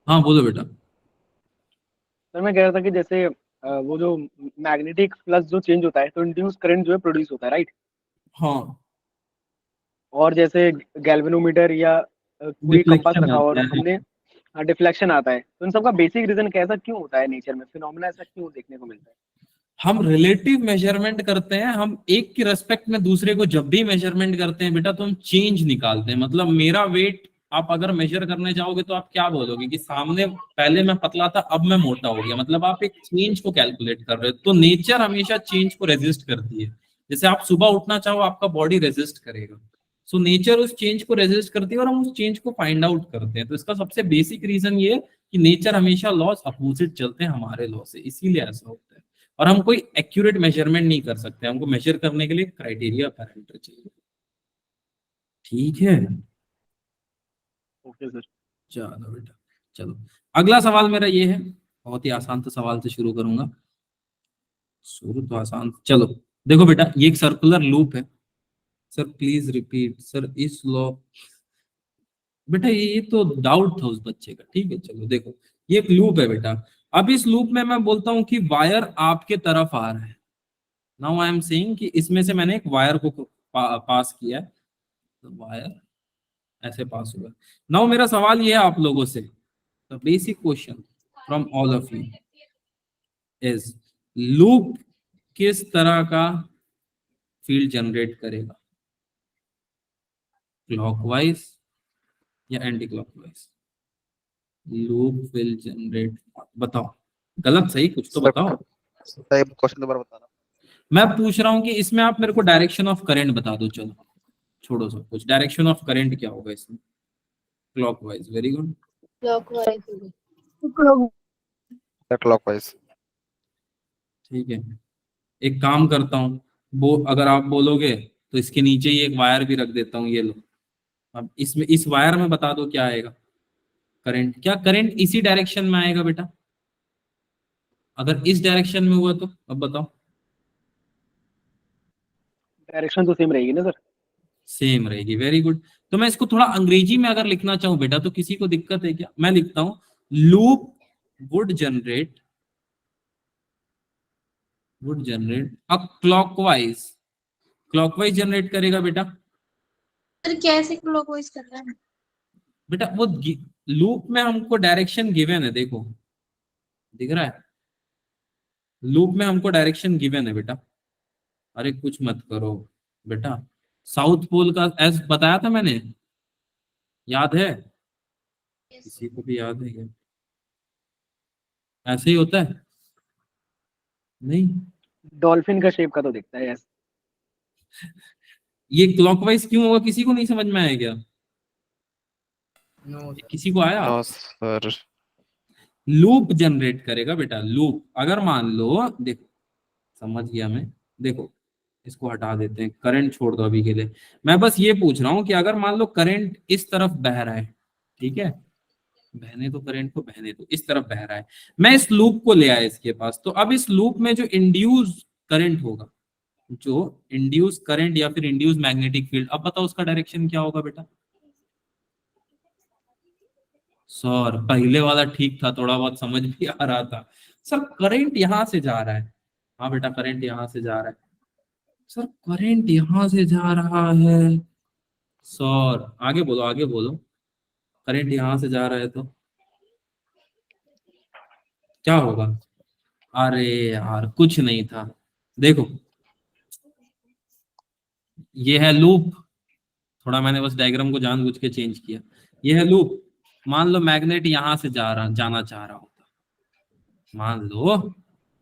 Speaker 1: हाँ बोलो बेटा।
Speaker 4: सर मैं कह रहा था कि जैसे वो जो मैग्नेटिक फ्लक्स जो चेंज होता है तो इंड्यूस करंट जो है प्रोड्यूस होता है, राइट?
Speaker 1: हाँ,
Speaker 4: और जैसे गैल्वेनोमीटर या कोई कंपास
Speaker 1: डिफ्लेक्शन
Speaker 4: रखा और
Speaker 1: आता है।
Speaker 4: हमने डिफ्लेक्शन आता है, तो इन सबका बेसिक रीजन क्या, ऐसा क्यों होता है नेचर में, फिनोमेना ऐसा क्यों देखने को मिलता है?
Speaker 1: हम रिलेटिव मेजरमेंट करते हैं, हम एक की रेस्पेक्ट में दूसरे को जब भी मेजरमेंट करते हैं बेटा तो हम चेंज निकालते हैं। मतलब मेरा वेट आप अगर मेजर करने जाओगे तो आप क्या बोलोगे कि सामने पहले मैं पतला था अब मैं मोटा हो गया, मतलब आप एक चेंज को कैलकुलेट कर रहे हो। तो नेचर हमेशा चेंज को रेजिस्ट करती है। जैसे आप सुबह उठना चाहो आपका बॉडी रेजिस्ट करेगा, सो नेचर उस चेंज को रेजिस्ट करती है और हम उस चेंज को फाइंड आउट करते हैं। तो इसका सबसे बेसिक रीजन ये है कि नेचर हमेशा लॉस अपोजिट चलते हैं हमारे लॉ से, इसीलिए ऐसा होता है। और हम कोई एक्यूरेट मेजरमेंट नहीं कर सकते, हमको मेजर करने के लिए क्राइटेरिया पैरामीटर चाहिए। ठीक है,
Speaker 4: ओके सर।
Speaker 1: चलो बेटा, चलो अगला सवाल मेरा ये है, बहुत ही आसान सा सवाल से शुरू करूंगा। शुरू तो आसान, चलो देखो बेटा, ये एक सर्कुलर लूप है। सर प्लीज रिपीट सर, इस लॉ, बेटा ये तो डाउट था उस बच्चे का। ठीक है, चलो देखो, ये एक लूप है बेटा। अब इस लूप में मैं बोलता हूं कि वायर आपके तरफ आ रहा है। नाउ आई एम सेइंग कि इसमें से मैंने एक वायर को पास किया है, तो वायर ऐसे पास हुआ। नाउ मेरा सवाल ये है आप लोगों से, the basic question from all of you is, loop किस तरह का फील्ड जनरेट करेगा, क्लॉकवाइज या anti clockwise? Loop will generate, बताओ, गलत सही कुछ तो बताओ।
Speaker 6: सर क्वेश्चन दोबारा बताना।
Speaker 1: मैं पूछ रहा हूँ कि इसमें आप मेरे को डायरेक्शन ऑफ करंट बता दो। चलो छोड़ो सब कुछ, डायरेक्शन ऑफ करंट क्या होगा इसमें? Clockwise, very good.
Speaker 3: Clockwise.
Speaker 6: Sir clockwise.
Speaker 1: ठीक है, एक काम करता हूँ, वो अगर आप बोलोगे तो इसके नीचे ही एक वायर भी रख देता हूँ, ये लो। अब इसमें इस वायर में बता दो क्या आएगा करंट। क्या करंट इसी डायरेक्शन में आएगा बेटा? अगर इस डायरेक्शन में हुआ तो अब बताओ।
Speaker 4: डायरेक्शन तो सेम रहेगी ना सर?
Speaker 1: सेम रहेगी, वेरी गुड। तो मैं इसको थोड़ा अंग्रेजी में अगर लिखना चाहूं बेटा तो किसी को दिक्कत है क्या? मैं लिखता हूं loop would generate a clockwise, clockwise generate करेगा बेटा।
Speaker 8: सर कैसे क्लॉकवाइज कर रहा है?
Speaker 1: बेटा वो लूप में हमको डायरेक्शन गिवन है, देखो दिख रहा है, लूप में हमको डायरेक्शन गिवन है बेटा। अरे कुछ मत करो बेटा, साउथ पोल का एस बताया था मैंने, याद है? किसी को भी याद है क्या? ऐसे ही होता है नहीं?
Speaker 4: डॉल्फिन का शेप का तो दिखता है, यस।
Speaker 1: ये क्लॉकवाइज क्यों होगा, किसी को नहीं समझ में आया क्या?
Speaker 5: नो
Speaker 1: किसी को आया?
Speaker 6: No sir.
Speaker 1: लूप जनरेट करेगा बेटा, लूप। अगर मान लो, देखो समझ गया मैं, देखो इसको हटा देते हैं, करंट छोड़ दो अभी के लिए। मैं बस ये पूछ रहा हूं कि अगर मान लो करंट इस तरफ बह रहा है, ठीक है, बहने तो करंट को बहने दो, इस तरफ बह रहा है, मैं इस लूप को ले आया इसके पास, तो अब इस लूप में जो इंड्यूस करंट होगा, जो इंड्यूस करंट या फिर इंड्यूस मैग्नेटिक फील्ड, अब बताओ उसका डायरेक्शन क्या होगा बेटा? सर पहले वाला ठीक था, थोड़ा बहुत समझ भी आ रहा था। सर करंट यहां से जा रहा है, हाँ बेटा करंट यहां से जा रहा है। सर करंट यहां से जा रहा है, सर आगे बोलो आगे बोलो, करंट यहां से जा रहा है तो क्या होगा? अरे यार कुछ नहीं था, देखो ये है लूप, थोड़ा मैंने बस डायग्राम को जानबूझ के चेंज किया। ये है लूप, मान लो मैग्नेट यहां से जाना चाह रहा होता, मान लो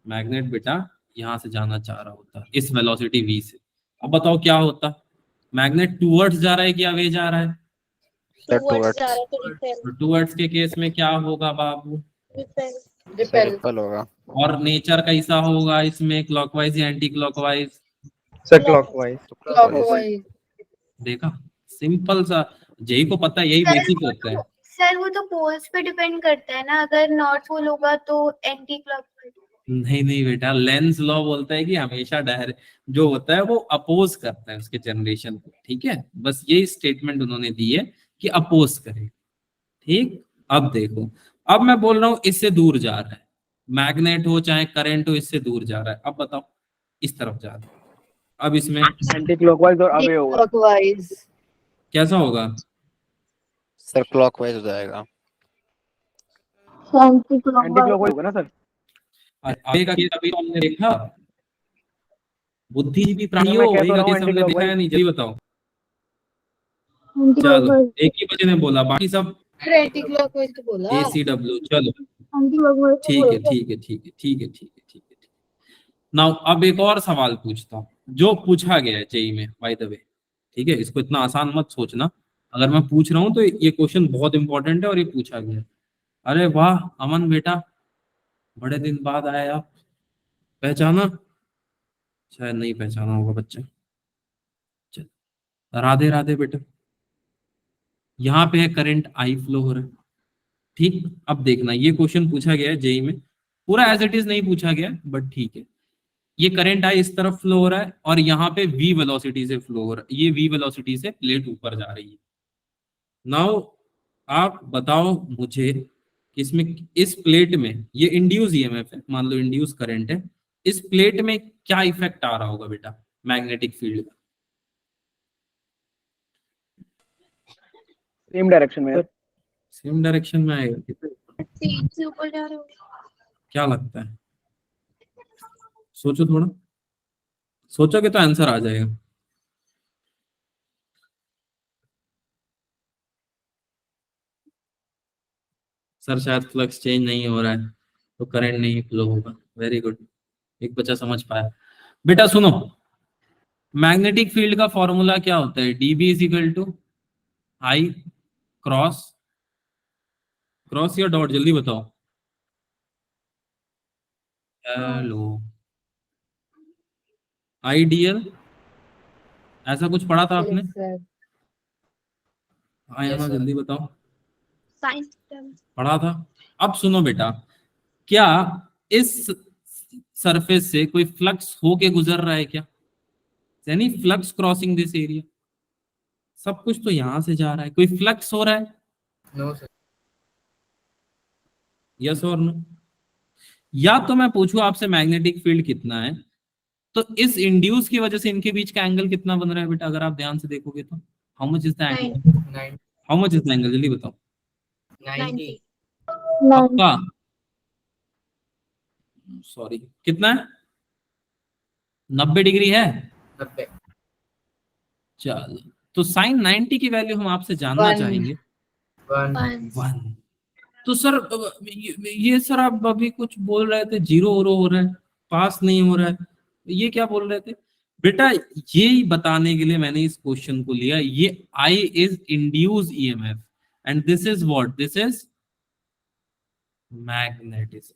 Speaker 1: मैग्नेट बेटा यहां से जाना चाह रहा होता इस वेलोसिटी v से, अब बताओ क्या होता? मैग्नेट टूवर्ड्स जा रहा है कि अवे जा रहा है?
Speaker 6: सर
Speaker 8: टूवर्ड्स जा
Speaker 6: टुवर्ड्स।
Speaker 8: रहा है तो रिपेल,
Speaker 1: तो टूवर्ड्स के केस में क्या होगा बाबू?
Speaker 8: रिपेल।
Speaker 3: रिपेल।
Speaker 6: रिपल होगा।
Speaker 1: और नेचर कैसा होगा इसमें, क्लॉकवाइज या anti clockwise?
Speaker 5: Sir clockwise.
Speaker 3: Clockwise.
Speaker 1: देखा, सिंपल सा, जय को पता है, यही बेसिक होता है।
Speaker 7: सर वो तो पोल्स पे डिपेंड करता है ना, अगर नॉर्थ पोल होगा तो एंटी क्लॉकवाइज।
Speaker 1: नहीं नहीं बेटा, लेंस लॉ बोलता है कि हमेशा डायरेक्ट जो होता है वो अपोज करता है उसके जनरेशन को, ठीक है। बस यही स्टेटमेंट उन्होंने दी है कि अपोज करे, ठीक। अब देखो, अब मैं बोल रहा हूं इससे दूर जा रहा है, मैग्नेट हो चाहे करंट हो, इससे दूर जा रहा है। अब बताओ इस तरफ जा रहा है, अब इसमें
Speaker 4: एंटी क्लॉकवाइज और अवे होगा।
Speaker 3: क्लॉकवाइज।
Speaker 1: कैसा होगा?
Speaker 6: सर क्लॉकवाइज हो जाएगा।
Speaker 4: एंटी क्लॉकवाइज होगा ना सर?
Speaker 1: आगे का केस अभी तो हमने देखा, बुद्धिजीवी प्राणी
Speaker 4: मैं
Speaker 1: हो,
Speaker 4: कह तो
Speaker 1: वही का
Speaker 4: रहा हूँ
Speaker 1: केस हमने देखा
Speaker 4: anti-clockwise।
Speaker 1: है नहीं, जल्दी बताओ। चलो एक ही बच्चे ने बोला, बाकी सब
Speaker 3: एंटी क्लॉकवाइज तो बोला।
Speaker 1: ACW। चलो ठीक है ठीक है ठीक है ठीक है ठीक है ठीक है। नाउ अब एक और सवाल पूछता हूँ जो पूछा गया है जेई में, बाय द वे, ठीक है। इसको इतना आसान मत सोचना, अगर मैं पूछ रहा हूँ तो ये क्वेश्चन बहुत इंपॉर्टेंट है और ये पूछा गया है। अरे वाह अमन बेटा, बड़े दिन बाद आए आप, पहचाना? शायद नहीं पहचाना होगा बच्चा। चल, राधे राधे बेटा। यहाँ पे है करंट आई फ्लो हो रहा है, ठीक। अब देखना, ये क्वेश्चन पूछा गया है जेई में, पूरा एज इट इज नहीं पूछा गया बट ठीक है। ये करंट आई इस तरफ फ्लो हो रहा है और यहाँ पे v वेलोसिटी से फ्लो हो रहा है, ये v वेलोसिटी से प्लेट ऊपर जा रही है। नाउ आप बताओ मुझे कि इसमें, इस प्लेट में, ये इंड्यूस ईएमएफ है, मान लो इंड्यूस करंट है, इस प्लेट में क्या इफेक्ट आ रहा होगा बेटा मैग्नेटिक फील्ड का?
Speaker 4: सेम डायरेक्शन में।
Speaker 1: सेम डायरेक्शन में आएगा?
Speaker 8: तीन से ऊपर जा रहे हो।
Speaker 1: क्या लगता है? सोचो थोड़ा, सोचोगे तो आंसर आ जाएगा। सर शायद फ्लक्स चेंज नहीं हो रहा है तो करंट नहीं फ्लो होगा। वेरी गुड, एक बच्चा समझ पाया। बेटा सुनो, मैग्नेटिक फील्ड का फॉर्मूला क्या होता है? DB is equal to I cross, cross या डॉट, जल्दी बताओ। हेलो, आईडीएल, ऐसा कुछ पढ़ा था आपने?
Speaker 3: Yes, sir.
Speaker 1: हाँ यहाँ जल्दी बताओ,
Speaker 8: साइंस
Speaker 1: पढ़ा था। अब सुनो बेटा, क्या इस सरफेस से कोई फ्लक्स होके गुजर रहा है क्या? यानी फ्लक्स क्रॉसिंग दिस एरिया, सब कुछ तो यहां से जा रहा है, कोई फ्लक्स हो रहा है?
Speaker 5: No sir.
Speaker 1: यस और नो? या तो मैं पूछूं आपसे मैग्नेटिक फील्ड कितना है, तो इस इंड्यूस की वजह से इनके बीच का एंगल कितना बन रहा है बेटा? अगर आप ध्यान से देखोगे तो how much is the angle? How much is the angle, जल्दी बताओ।
Speaker 5: 90।
Speaker 1: पक्का? सॉरी, कितना है? 90 डिग्री है?
Speaker 5: 90।
Speaker 1: चलो, तो साइन 90 की वैल्यू हम आपसे जानना
Speaker 3: One.
Speaker 1: चाहेंगे।
Speaker 5: 1।
Speaker 1: 1। तो सर ये सर आप अभी कुछ बोल रहे थे, जीरो हो रहा है, पास नहीं हो रहा है, ये क्या बोल रहे थे बेटा? ये बताने के लिए मैंने इस क्वेश्चन को लिया। ये I is induce EMF and this is what? This is magnetism,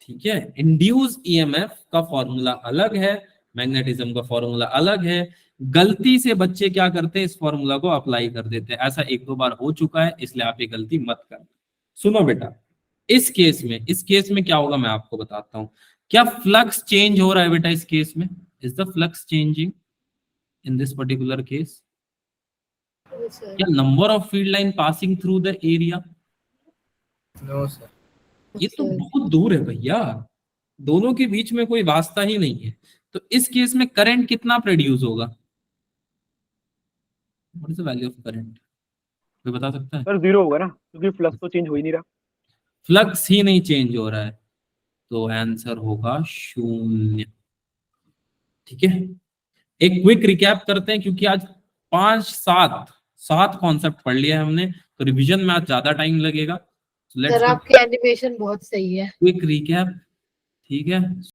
Speaker 1: ठीक है। इंड्यूस ईएमएफ का फॉर्मूला अलग है, मैग्नेटिज्म का फॉर्मूला अलग है। गलती से बच्चे क्या करते हैं, इस फॉर्मूला को अप्लाई कर देते हैं। ऐसा एक दो बार हो चुका है, इसलिए आप ये गलती मत करना। सुनो बेटा, इस केस में क्या होगा मैं आपको बताता हूं। क्या फ्लक्स चेंज हो रहा है बेटा इस केस में? Is the flux changing in this particular case?
Speaker 3: Yes, sir.
Speaker 1: क्या number of field line passing through the area?
Speaker 5: No sir.
Speaker 1: ये तो बहुत दूर है भैया, दोनों के बीच में कोई वास्ता ही नहीं है। तो इस केस में करंट कितना प्रोड्यूस होगा? What is the value of current, कोई बता सकता है?
Speaker 4: सर 0 होगा ना, क्योंकि फ्लक्स तो चेंज हो ही नहीं रहा।
Speaker 1: फ्लक्स ही नहीं चेंज हो रहा है, तो आंसर होगा 0, ठीक है। एक क्विक रिकैप करते हैं, क्योंकि आज 5-7 कॉन्सेप्ट पढ़ लिया है हमने, तो रिवीजन में आज ज्यादा टाइम लगेगा।
Speaker 3: सर आपकी एनिमेशन बहुत सही है।
Speaker 1: क्विक रिकैप, ठीक है।